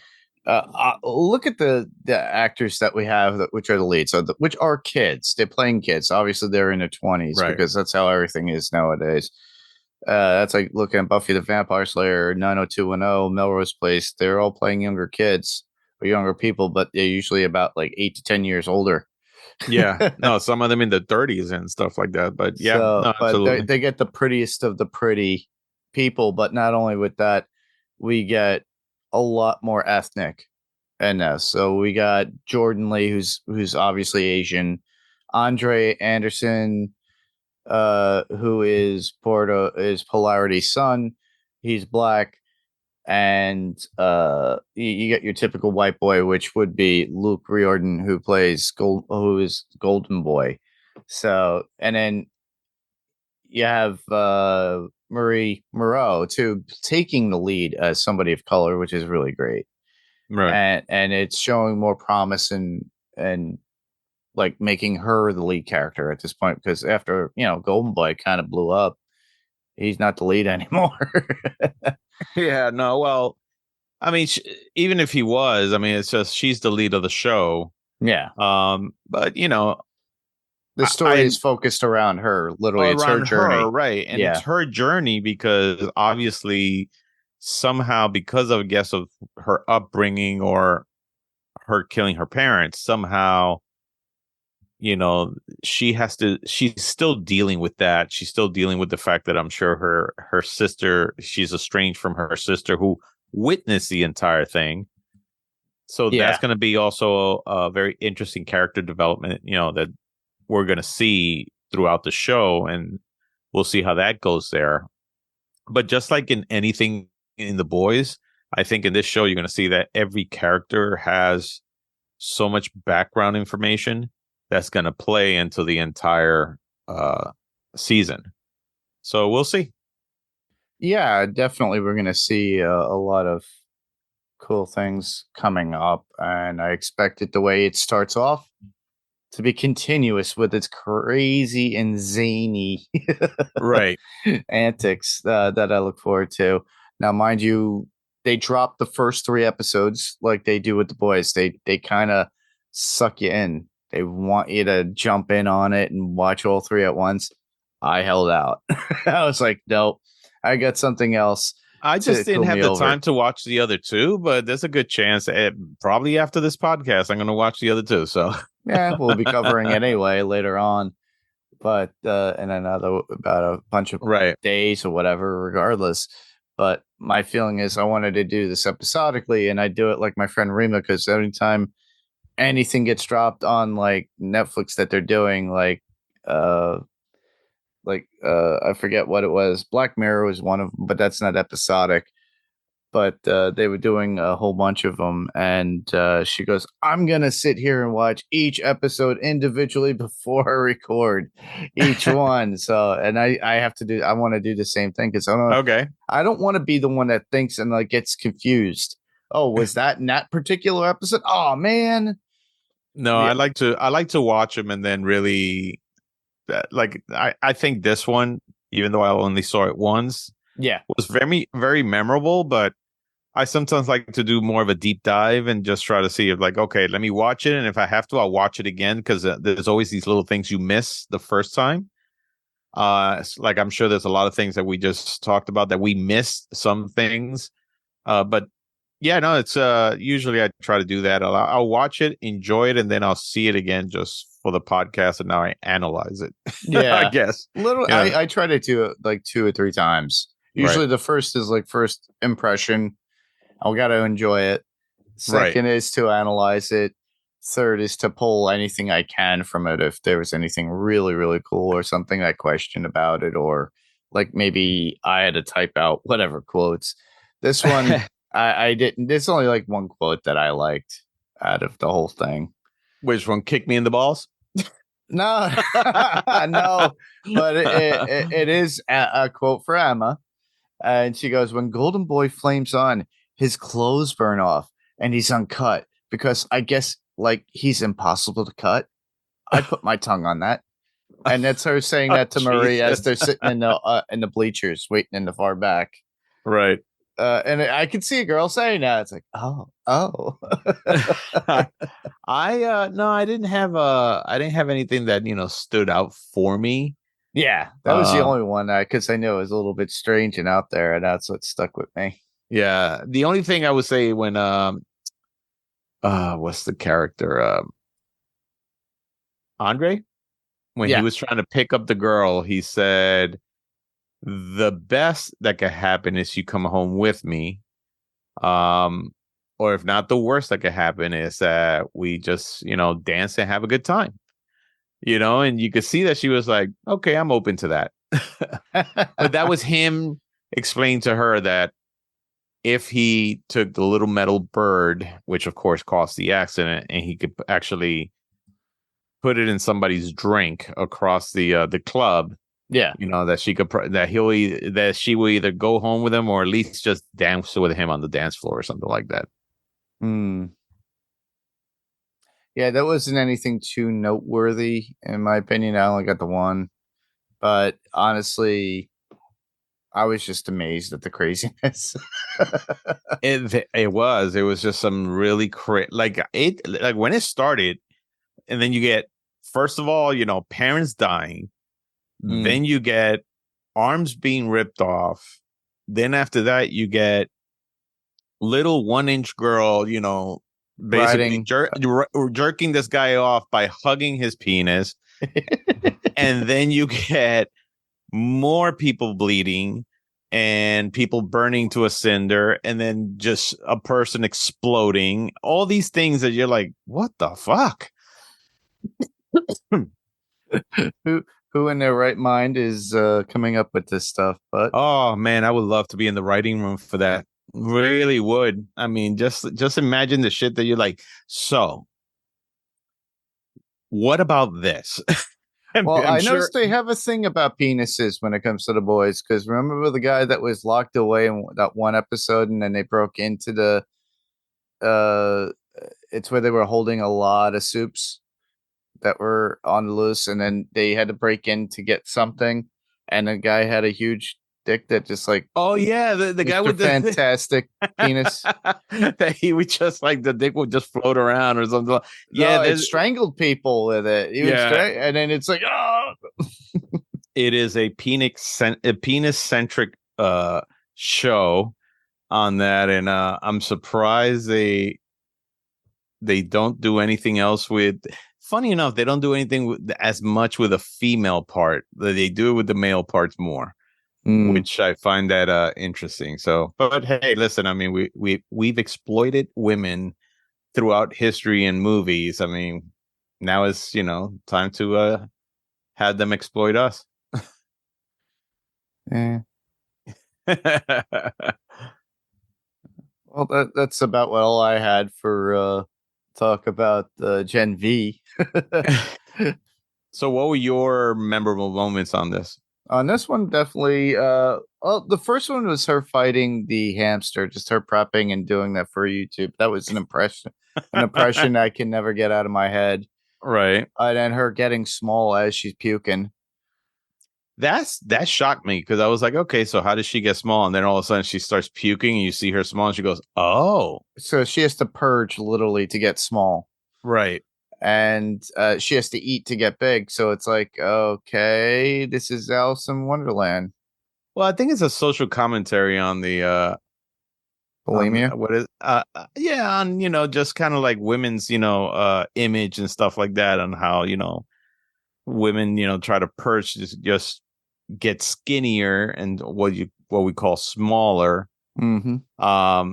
Speaker 3: look at the actors that we have, which are the leads, which are kids. They're playing kids. Obviously, they're in their 20s because that's how everything is nowadays. That's like looking at Buffy the Vampire Slayer, 90210, Melrose Place. They're all playing younger kids or younger people, but they're usually about like 8 to 10 years older.
Speaker 4: Yeah, no, some of them in the 30s and stuff like that. But yeah, no,
Speaker 3: but they get the prettiest of the pretty people. But not only with that, we get a lot more ethnic in this. So we got Jordan Lee, who's obviously Asian, Andre Anderson, who is Polarity's son. He's black. And you get your typical white boy, which would be Luke Riordan, who is Golden Boy. So, and then you have Marie Moreau too, taking the lead as somebody of color, which is really great.
Speaker 4: Right.
Speaker 3: And it's showing more promise and like making her the lead character at this point, because after Golden Boy kind of blew up, he's not the lead anymore.
Speaker 4: Yeah, no, well, I mean, even if he was, I mean, it's just she's the lead of the show.
Speaker 3: Yeah.
Speaker 4: But
Speaker 3: the story is focused around her. Literally, it's her journey,
Speaker 4: right? And it's her journey because obviously, somehow, because of I guess of her upbringing or her killing her parents, somehow, she's still dealing with that. She's still dealing with the fact that I'm sure her sister, she's estranged from her sister who witnessed the entire thing. So that's going to be also a very interesting character development, that we're going to see throughout the show, and we'll see how that goes there. But just like in anything in The Boys, I think in this show, you're going to see that every character has so much background information that's going to play into the entire season. So we'll see. Yeah,
Speaker 3: definitely. We're going to see a lot of cool things coming up. And I expect it the way it starts off to be continuous with its crazy and zany antics that I look forward to. Now, mind you, they drop the first 3 episodes like they do with The Boys. They kind of suck you in. They want you to jump in on it and watch all 3 at once. I held out. I was like, nope, I got something else.
Speaker 4: I just didn't have the time to watch the other 2, but there's a good chance probably after this podcast, I'm going to watch the other 2. So
Speaker 3: yeah, we'll be covering it anyway later on. But in about a bunch of days or whatever, regardless. But my feeling is I wanted to do this episodically, and I do it like my friend Rima, because every time anything gets dropped on like Netflix that they're doing, I forget what it was. Black Mirror was one of them, but that's not episodic. But they were doing a whole bunch of them, and she goes, "I'm gonna sit here and watch each episode individually before I record each one." So, and I want to do the same thing, because I don't want to be the one that thinks and like gets confused. Oh, was that in that particular episode? Oh man.
Speaker 4: No, I like to watch them and then really I think this one, even though I only saw it once, was very, very memorable. But I sometimes like to do more of a deep dive and just try to see if okay, let me watch it. And if I have to, I'll watch it again, because there's always these little things you miss the first time. I'm sure there's a lot of things that we just talked about that we missed some things. But yeah, no, it's usually I try to do that. I'll watch it, enjoy it, and then I'll see it again just for the podcast, and now I analyze it.
Speaker 3: Yeah,
Speaker 4: I guess.
Speaker 3: I try to do it like 2 or 3 times. Usually the first is like first impression. I got to enjoy it. Second is to analyze it. Third is to pull anything I can from it if there was anything really, really cool or something I questioned about it, or like maybe I had to type out whatever quotes. This one, I didn't. There's only like one quote that I liked out of the whole thing.
Speaker 4: Which one? Kick me in the balls?
Speaker 3: No, no, but it is a quote for Emma. And she goes, when Golden Boy flames on, his clothes burn off and he's uncut because I guess like he's impossible to cut. I put my tongue on that. And that's her saying that to Marie as they're sitting in the bleachers waiting in the far back.
Speaker 4: Right.
Speaker 3: And I could see a girl saying that. It's like, oh.
Speaker 4: I didn't have anything that stood out for me.
Speaker 3: Yeah, that was the only one because I knew it was a little bit strange and out there, and that's what stuck with me.
Speaker 4: Yeah, the only thing I would say when what's the character Andre, when he was trying to pick up the girl, he said, the best that could happen is you come home with me. Or if not, the worst that could happen is that we just, dance and have a good time. And you could see that she was like, okay, I'm open to that. But that was him explaining to her that if he took the little metal bird, which of course caused the accident, and he could actually put it in somebody's drink across the club, that she could that she will either go home with him or at least just dance with him on the dance floor or something like that.
Speaker 3: Yeah, that wasn't anything too noteworthy in my opinion. I only got the one, but honestly, I was just amazed at the craziness.
Speaker 4: It was just some really like when it started, and then you get, first of all, parents dying. Then you get arms being ripped off. Then after that, you get little 1-inch girl, basically jerking this guy off by hugging his penis. And then you get more people bleeding and people burning to a cinder, and then just a person exploding. All these things that you're like, what the fuck?
Speaker 3: Who in their right mind is coming up with this stuff? But
Speaker 4: oh man, I would love to be in the writing room for that. Really would. I mean, just imagine the shit that you're like, so what about this?
Speaker 3: Well, I noticed they have a thing about penises when it comes to the boys, because remember the guy that was locked away in that one episode, and then they broke into the it's where they were holding a lot of soups that were on the loose, and then they had to break in to get something, and the guy had a huge dick that just like,
Speaker 4: oh yeah, the guy with the
Speaker 3: fantastic penis
Speaker 4: that he would just like, the dick would just float around or something.
Speaker 3: Yeah, no, it strangled people with it. And then it's like, oh.
Speaker 4: It is a penis centric show on that, and I'm surprised they don't do anything else with. Funny enough, they don't do anything as much with a female part. They do it with the male parts more. Which I find that interesting. So, but hey, listen, I mean, we've exploited women throughout history and movies. I mean, now is time to have them exploit us.
Speaker 3: Yeah. Well, that's about all I had for talk about Gen V.
Speaker 4: So, what were your memorable moments on this?
Speaker 3: On this one, definitely. The first one was her fighting the hamster, just her prepping and doing that for YouTube. That was an impression I can never get out of my head.
Speaker 4: Right.
Speaker 3: And then her getting small as she's puking.
Speaker 4: That shocked me, because I was like, okay, so how does she get small? And then all of a sudden she starts puking, and you see her small, and she goes, oh.
Speaker 3: So she has to purge literally to get small.
Speaker 4: Right.
Speaker 3: And she has to eat to get big. So it's like, okay, this is Alice in Wonderland.
Speaker 4: Well, I think it's a social commentary on the
Speaker 3: bulimia.
Speaker 4: What is on just kind of like women's image and stuff like that, on how women try to purge, just get skinnier and what we call smaller.
Speaker 3: Mm-hmm.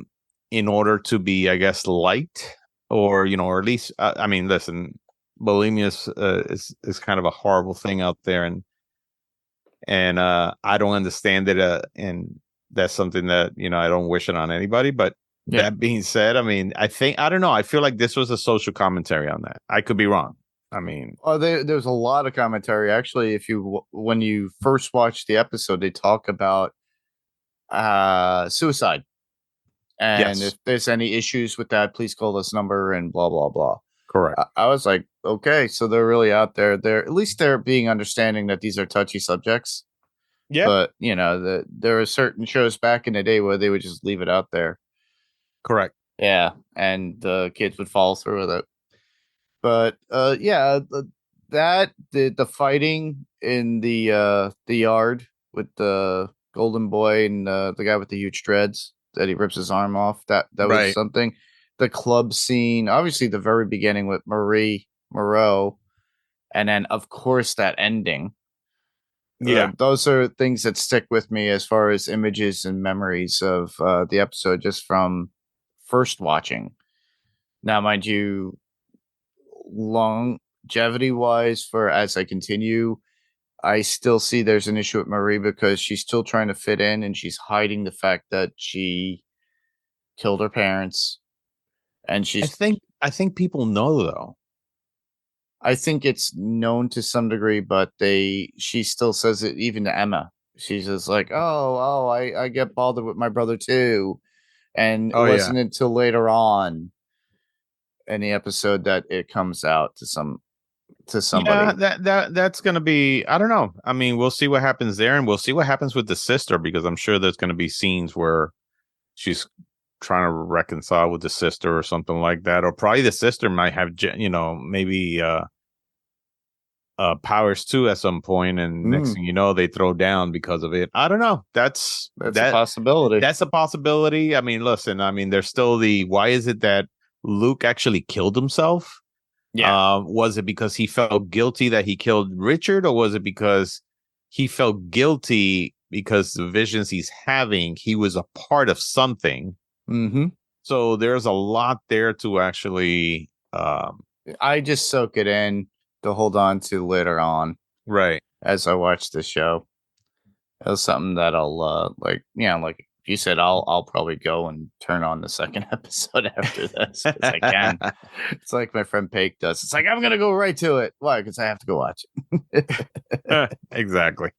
Speaker 4: in order to be, I guess, liked, or or at least, I mean, listen, bulimia is kind of a horrible thing out there, and I don't understand it, and that's something that I don't wish it on anybody. But that being said, I mean, I don't know. I feel like this was a social commentary on that. I could be wrong. I mean,
Speaker 3: there's a lot of commentary actually. When you first watch the episode, they talk about suicide, and if there's any issues with that, please call this number and blah blah blah.
Speaker 4: Correct.
Speaker 3: I was like, okay, so they're really out there. At least they're being understanding that these are touchy subjects.
Speaker 4: Yeah.
Speaker 3: But there are certain shows back in the day where they would just leave it out there.
Speaker 4: Correct.
Speaker 3: Yeah, and the kids would follow through with it. But the fighting in the yard with the golden boy and the guy with the huge dreads that he rips his arm off. That was something. The club scene, obviously the very beginning with Marie Moreau, and then of course that ending.
Speaker 4: Yeah,
Speaker 3: those are things that stick with me as far as images and memories of the episode just from first watching. Now, mind you, longevity wise, for as I continue, I still see there's an issue with Marie because she's still trying to fit in and she's hiding the fact that she killed her parents. And
Speaker 4: I think people know, though.
Speaker 3: I think it's known to some degree, but she still says it even to Emma. She's just like, I get bothered with my brother too. And it wasn't until later on in the episode that it comes out to somebody.
Speaker 4: Yeah, that's gonna be, I don't know. I mean, we'll see what happens there, and we'll see what happens with the sister, because I'm sure there's gonna be scenes where she's trying to reconcile with the sister or something like that, or probably the sister might have maybe powers too at some point, and next thing you know, they throw down because of it. I don't know. That's
Speaker 3: a possibility.
Speaker 4: That's a possibility. I mean, listen, there's still why is it that Luke actually killed himself?
Speaker 3: Yeah.
Speaker 4: Was it because he felt guilty that he killed Richard, or was it because he felt guilty because the visions he's having, he was a part of something?
Speaker 3: Mm-hmm.
Speaker 4: So there's a lot there to actually.
Speaker 3: I just soak it in to hold on to later on,
Speaker 4: right?
Speaker 3: As I watch the show, that's something that I'll like you said, I'll probably go and turn on the second episode after this because I can. It's like my friend Paik does. It's like I'm gonna go right to it. Why? Because I have to go watch it.
Speaker 4: Exactly.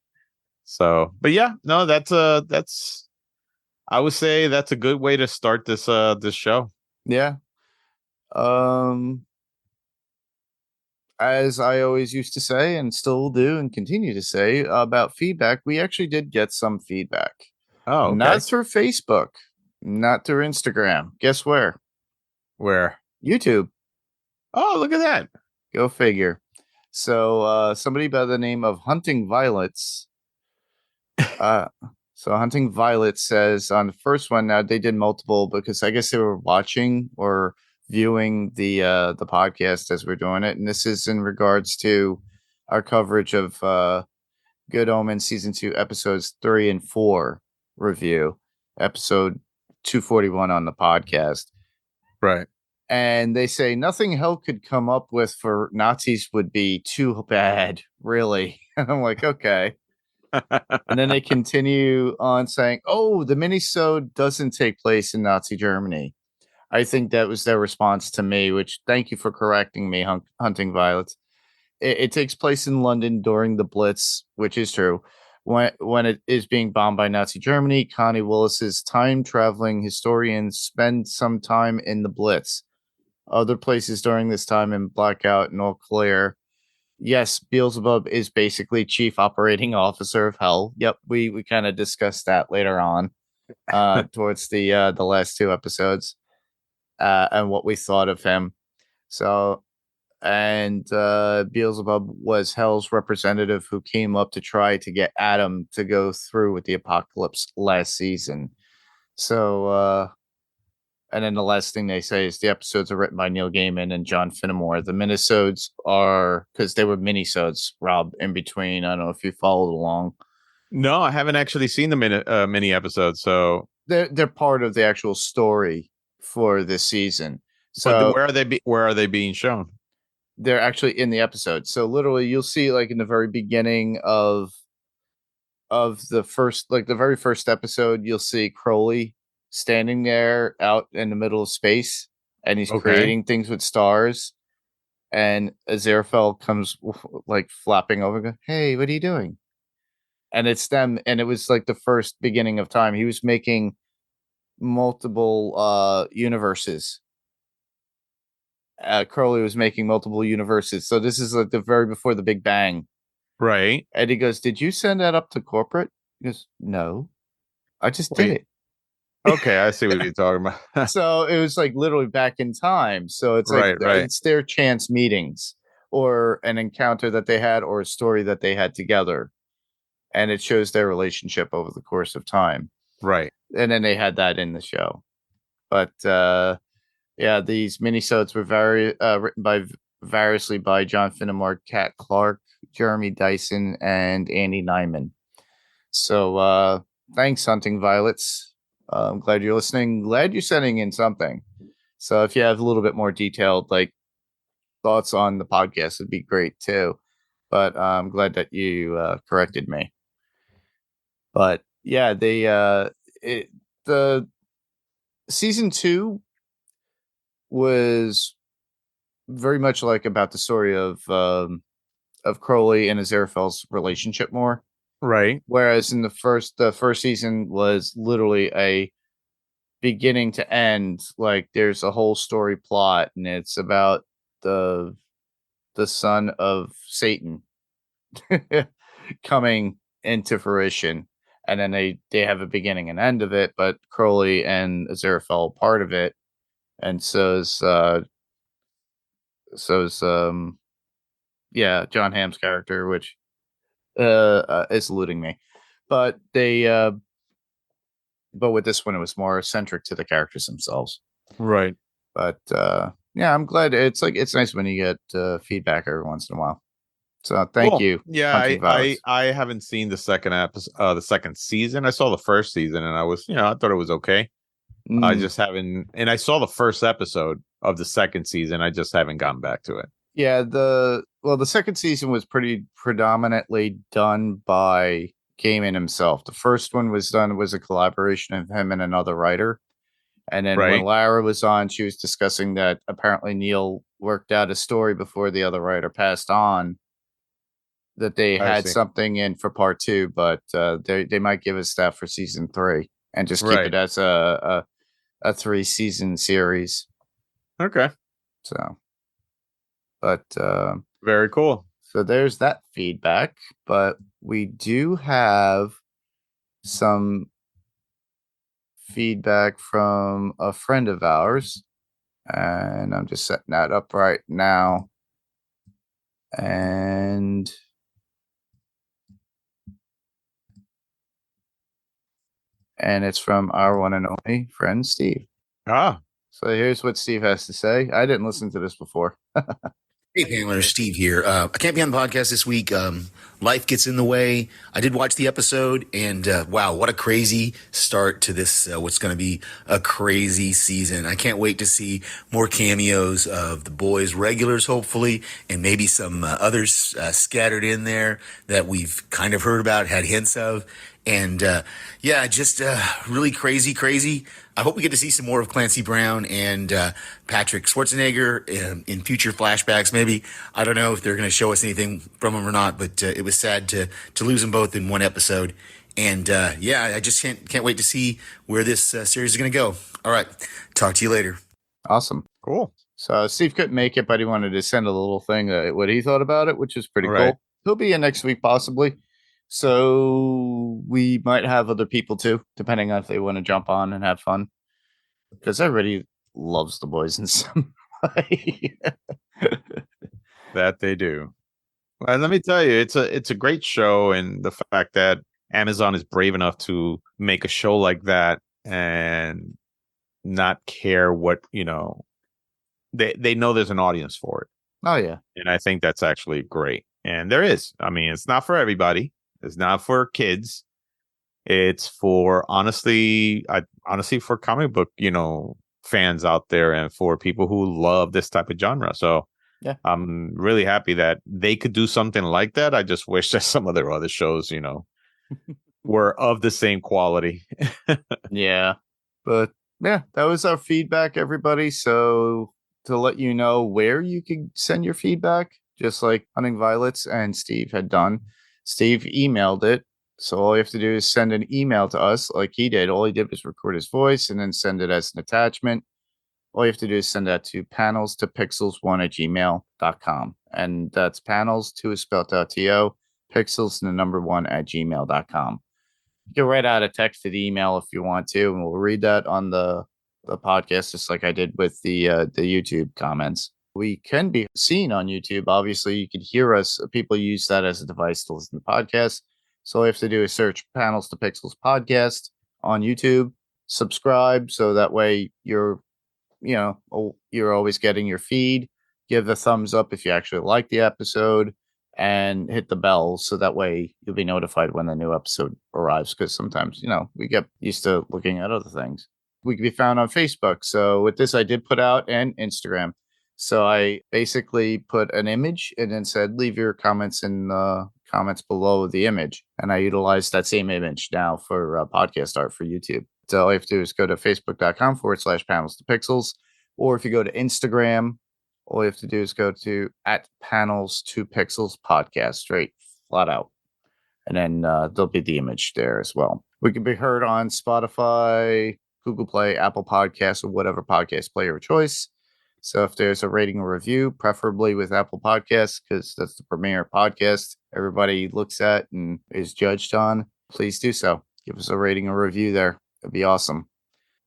Speaker 4: So, but yeah, no, that's. I would say that's a good way to start this show.
Speaker 3: Yeah. As I always used to say, and still do, and continue to say about feedback, we actually did get some feedback.
Speaker 4: Oh, okay.
Speaker 3: Not through Facebook, not through Instagram. Guess where?
Speaker 4: Where?
Speaker 3: YouTube.
Speaker 4: Oh, look at that.
Speaker 3: Go figure. So somebody by the name of Hunting Violets. So Hunting Violet says on the first one, now they did multiple because I guess they were watching or viewing the podcast as we're doing it. And this is in regards to our coverage of Good Omens season 2 episodes 3 and 4 review, episode 241 on the podcast.
Speaker 4: Right.
Speaker 3: And they say nothing hell could come up with for Nazis would be too bad, really. And I'm like, okay. And then they continue on saying, oh, the minisode doesn't take place in Nazi Germany. I think that was their response to me, which thank you for correcting me, Hunting Violets. It takes place in London during the Blitz, which is true. When it is being bombed by Nazi Germany, Connie Willis's time-traveling historians spend some time in the Blitz. Other places during this time in Blackout and All Clear. Yes, Beelzebub is basically chief operating officer of hell. Yep, we kind of discussed that later on towards the last 2 episodes and what we thought of him. So, and Beelzebub was hell's representative who came up to try to get Adam to go through with the apocalypse last season. So, and then the last thing they say is the episodes are written by Neil Gaiman and John Finnemore. The minisodes are, because they were minisodes, Rob, in between. I don't know if you followed along.
Speaker 4: No, I haven't actually seen the mini episodes. So
Speaker 3: they're part of the actual story for this season.
Speaker 4: But
Speaker 3: So
Speaker 4: where are they being shown?
Speaker 3: they're actually in the episode. So literally, you'll see like in the very beginning of the first, like the very first episode, you'll see Crowley standing there out in the middle of space, and he's
Speaker 4: Okay.
Speaker 3: creating things with stars. And Aziraphale comes like flapping over, going, "Hey, what are you doing?" And it's them, and it was like the first beginning of time. He was making multiple universes. Crowley was making multiple universes. So this is like the very before the Big Bang.
Speaker 4: Right.
Speaker 3: And he goes, "Did you send that up to corporate?" He goes, "No, I just did
Speaker 4: Wait.
Speaker 3: it."
Speaker 4: Okay, I see what you're talking about.
Speaker 3: So it was like literally back in time. So it's like
Speaker 4: Right.
Speaker 3: it's their chance meetings or an encounter that they had or a story that they had together. And it shows their relationship over the course of time.
Speaker 4: Right.
Speaker 3: And then they had that in the show. But yeah, these minisodes were written by variously by John Finnemore, Kat Clark, Jeremy Dyson, and Andy Nyman. So thanks, Hunting Violets. I'm glad you're listening. Glad you're sending in something. So if you have a little bit more detailed like thoughts on the podcast, it'd be great too. But I'm glad that you corrected me. But yeah, the season 2 was very much like about the story of Crowley and Aziraphale's relationship more.
Speaker 4: Right.
Speaker 3: Whereas in the first season was literally a beginning to end, like there's a whole story plot, and it's about the son of Satan coming into fruition, and then they have a beginning and end of it. But Crowley and Aziraphale are part of it, and so is John Hamm's character, which is eluding me. But but with this one, it was more centric to the characters themselves.
Speaker 4: Right.
Speaker 3: But yeah, I'm glad. It's nice when you get feedback every once in a while. So thank
Speaker 4: Cool.
Speaker 3: you.
Speaker 4: Yeah,
Speaker 3: Hunting Violets.
Speaker 4: I haven't seen the second episode, the second season. I saw the first season, and I was, I thought it was okay. I
Speaker 3: Mm,
Speaker 4: just haven't, and I saw the first episode of the second season. I just haven't gotten back to it.
Speaker 3: yeah, the second season was pretty predominantly done by Gaiman himself. The first one was a collaboration of him and another writer. And then when
Speaker 4: Right.
Speaker 3: Lara was on, she was discussing that apparently Neil worked out a story before the other writer passed on, that they
Speaker 4: I
Speaker 3: had
Speaker 4: see.
Speaker 3: something in for part 2, but they might give us that for season 3 and just keep
Speaker 4: Right.
Speaker 3: it as a 3-season series.
Speaker 4: Okay.
Speaker 3: So, but
Speaker 4: Very cool.
Speaker 3: so there's that feedback. But we do have some feedback from a friend of ours, and I'm just setting that up right now. And it's from our one and only friend Steve.
Speaker 4: Ah,
Speaker 3: So here's what Steve has to say. I didn't listen to this before.
Speaker 5: Hey, Handler, Steve here. I can't be on the podcast this week. Life gets in the way. I did watch the episode, and wow, what a crazy start to this, what's going to be a crazy season. I can't wait to see more cameos of the boys, regulars, hopefully, and maybe some others scattered in there that we've kind of heard about, had hints of. And yeah, just really crazy. I hope we get to see some more of Clancy Brown and Patrick Schwarzenegger in future flashbacks. Maybe, I don't know if they're going to show us anything from them or not, but it was sad to lose them both in one episode. And yeah, I just can't wait to see where this series is going to go. All right, talk to you later.
Speaker 3: Awesome.
Speaker 4: cool.
Speaker 3: So Steve couldn't make it, but he wanted to send a little thing, what he thought about it, which is pretty
Speaker 4: Right.
Speaker 3: cool. He'll be in next week, possibly. So we might have other people too, depending on if they want to jump on and have fun. Because everybody loves the boys in some way.
Speaker 4: That they do. And let me tell you, it's a great show, and the fact that Amazon is brave enough to make a show like that and not care what, they know there's an audience for it.
Speaker 3: Oh yeah.
Speaker 4: And I think that's actually great. And there is. I mean, it's not for everybody. It's not for kids. It's for honestly for comic book, fans out there and for people who love this type of genre. So
Speaker 3: Yeah.
Speaker 4: I'm really happy that they could do something like that. I just wish that some of their other shows, were of the same quality.
Speaker 3: Yeah. But yeah, that was our feedback, everybody. So to let you know where you can send your feedback, just like Hunting Violets and Steve had done, Steve emailed it. So all you have to do is send an email to us like he did. All he did was record his voice and then send it as an attachment. All you have to do is send that to panels2pixels1@gmail.com. And that's panels, 2 is spelled out to pixels, and the number 1@gmail.com. You can write out a texted email if you want to, and we'll read that on the podcast, just like I did with the YouTube comments. We can be seen on YouTube. Obviously, you can hear us. People use that as a device to listen to podcasts. So all you have to do is search Panels to Pixels podcast on YouTube, subscribe, so that way you're always getting your feed. Give the thumbs up if you actually like the episode, and hit the bell so that way you'll be notified when the new episode arrives, because sometimes we get used to looking at other things. We can be found on Facebook. So with this, I did put out an Instagram. So I basically put an image and then said leave your comments in the comments below the image, and I utilized that same image now for podcast art for YouTube. So all you have to do is go to facebook.com/panels to pixels, or if you go to Instagram, all you have to do is go to @panels2pixels podcast, straight flat out. And then there'll be the image there as well. We can be heard on Spotify, Google Play, Apple Podcasts, or whatever podcast player of choice. So if there's a rating or review, preferably with Apple Podcasts, because that's the premier podcast everybody looks at and is judged on, please do so. Give us a rating or review there. It'd be awesome.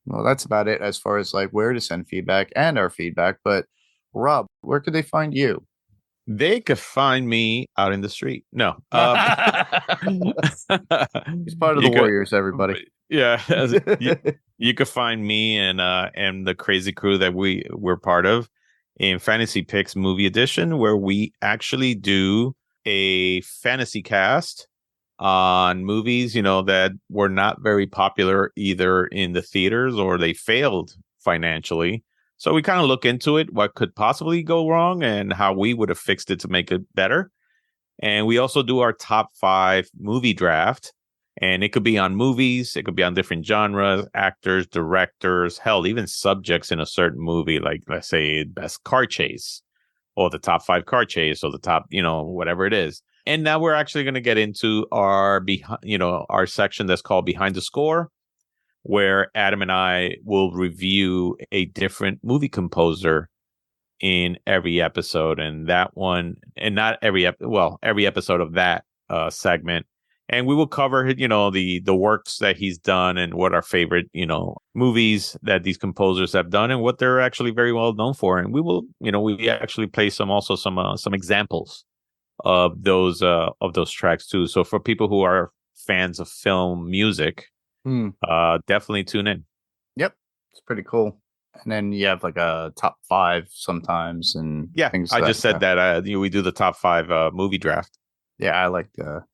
Speaker 3: Well, that's about it as far as like where to send feedback and our feedback. But Rob, where could they find you?
Speaker 4: They could find me out in the street. No.
Speaker 3: He's part of the Warriors, everybody.
Speaker 4: Yeah. You could find me and the crazy crew that we're part of in Fantasy Picks Movie Edition, where we actually do a fantasy cast on movies, that were not very popular either in the theaters or they failed financially. So we kind of look into it, what could possibly go wrong and how we would have fixed it to make it better. And we also do our top 5 movie draft. And it could be on movies. It could be on different genres, actors, directors, hell, even subjects in a certain movie. Like, let's say, best car chase or the top 5 car chase or the top, whatever it is. And now we're actually going to get into our section that's called Behind the Score, where Adam and I will review a different movie composer in every episode. And that one, and not every episode of that segment. And we will cover, the works that he's done and what our favorite, movies that these composers have done and what they're actually very well known for. And we will, we actually play some examples of those tracks too. So for people who are fans of film music, definitely tune in. Yep,
Speaker 3: it's pretty cool. And then you have like a top 5 sometimes, and
Speaker 4: things. I just said that we do the top 5 movie draft.
Speaker 3: Yeah, I like that.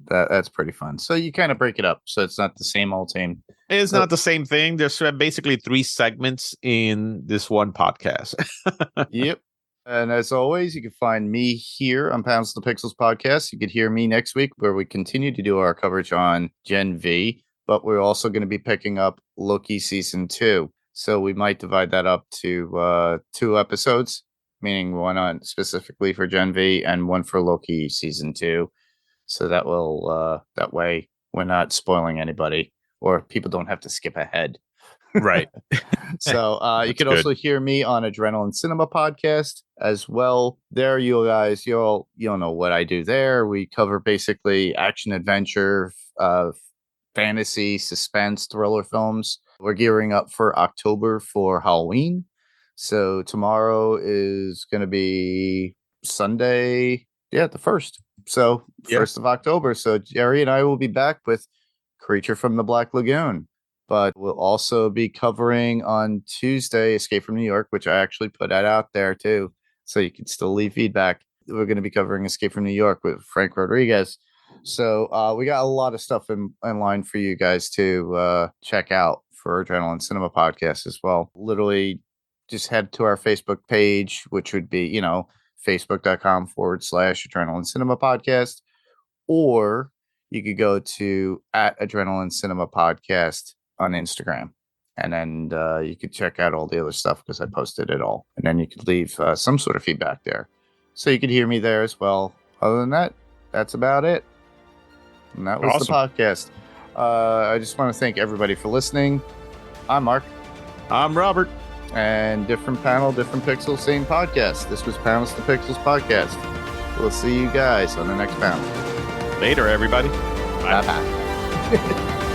Speaker 3: That's pretty fun. So you kind of break it up, so it's not the same old team.
Speaker 4: It's not the same thing. There's basically 3 segments in this one podcast.
Speaker 3: Yep. And as always, you can find me here on Panels to Pixels podcast. You could hear me next week, where we continue to do our coverage on Gen V, but we're also going to be picking up Loki season 2. So we might divide that up to 2 episodes, meaning one on specifically for Gen V and one for Loki season 2. So that will that way we're not spoiling anybody, or people don't have to skip ahead.
Speaker 4: Right.
Speaker 3: So you can also hear me on Adrenaline Cinema podcast as well. There, you guys, you'll know what I do there. We cover basically action, adventure, fantasy, suspense, thriller films. We're gearing up for October for Halloween. So tomorrow is going to be Sunday, the 1st. So 1st of October. So Jerry and I will be back with Creature from the Black Lagoon. But we'll also be covering on Tuesday Escape from New York, which I actually put that out there too. So you can still leave feedback. We're going to be covering Escape from New York with Frank Rodriguez. So we got a lot of stuff in line for you guys to check out for Adrenaline Cinema Podcast as well. Literally just head to our Facebook page, which would be, facebook.com/Adrenaline Cinema Podcast, or you could go to @Adrenaline Cinema Podcast on Instagram. And then you could check out all the other stuff because I posted it all. And then you could leave some sort of feedback there. So you could hear me there as well. Other than that, that's about it. And that was the podcast. I just want to thank everybody for listening. I'm Mark.
Speaker 4: I'm Robert.
Speaker 3: And different panel, different pixel, same podcast. This was Panels to Pixels podcast. We'll see you guys on the next panel.
Speaker 4: Later, everybody.
Speaker 3: Bye-bye.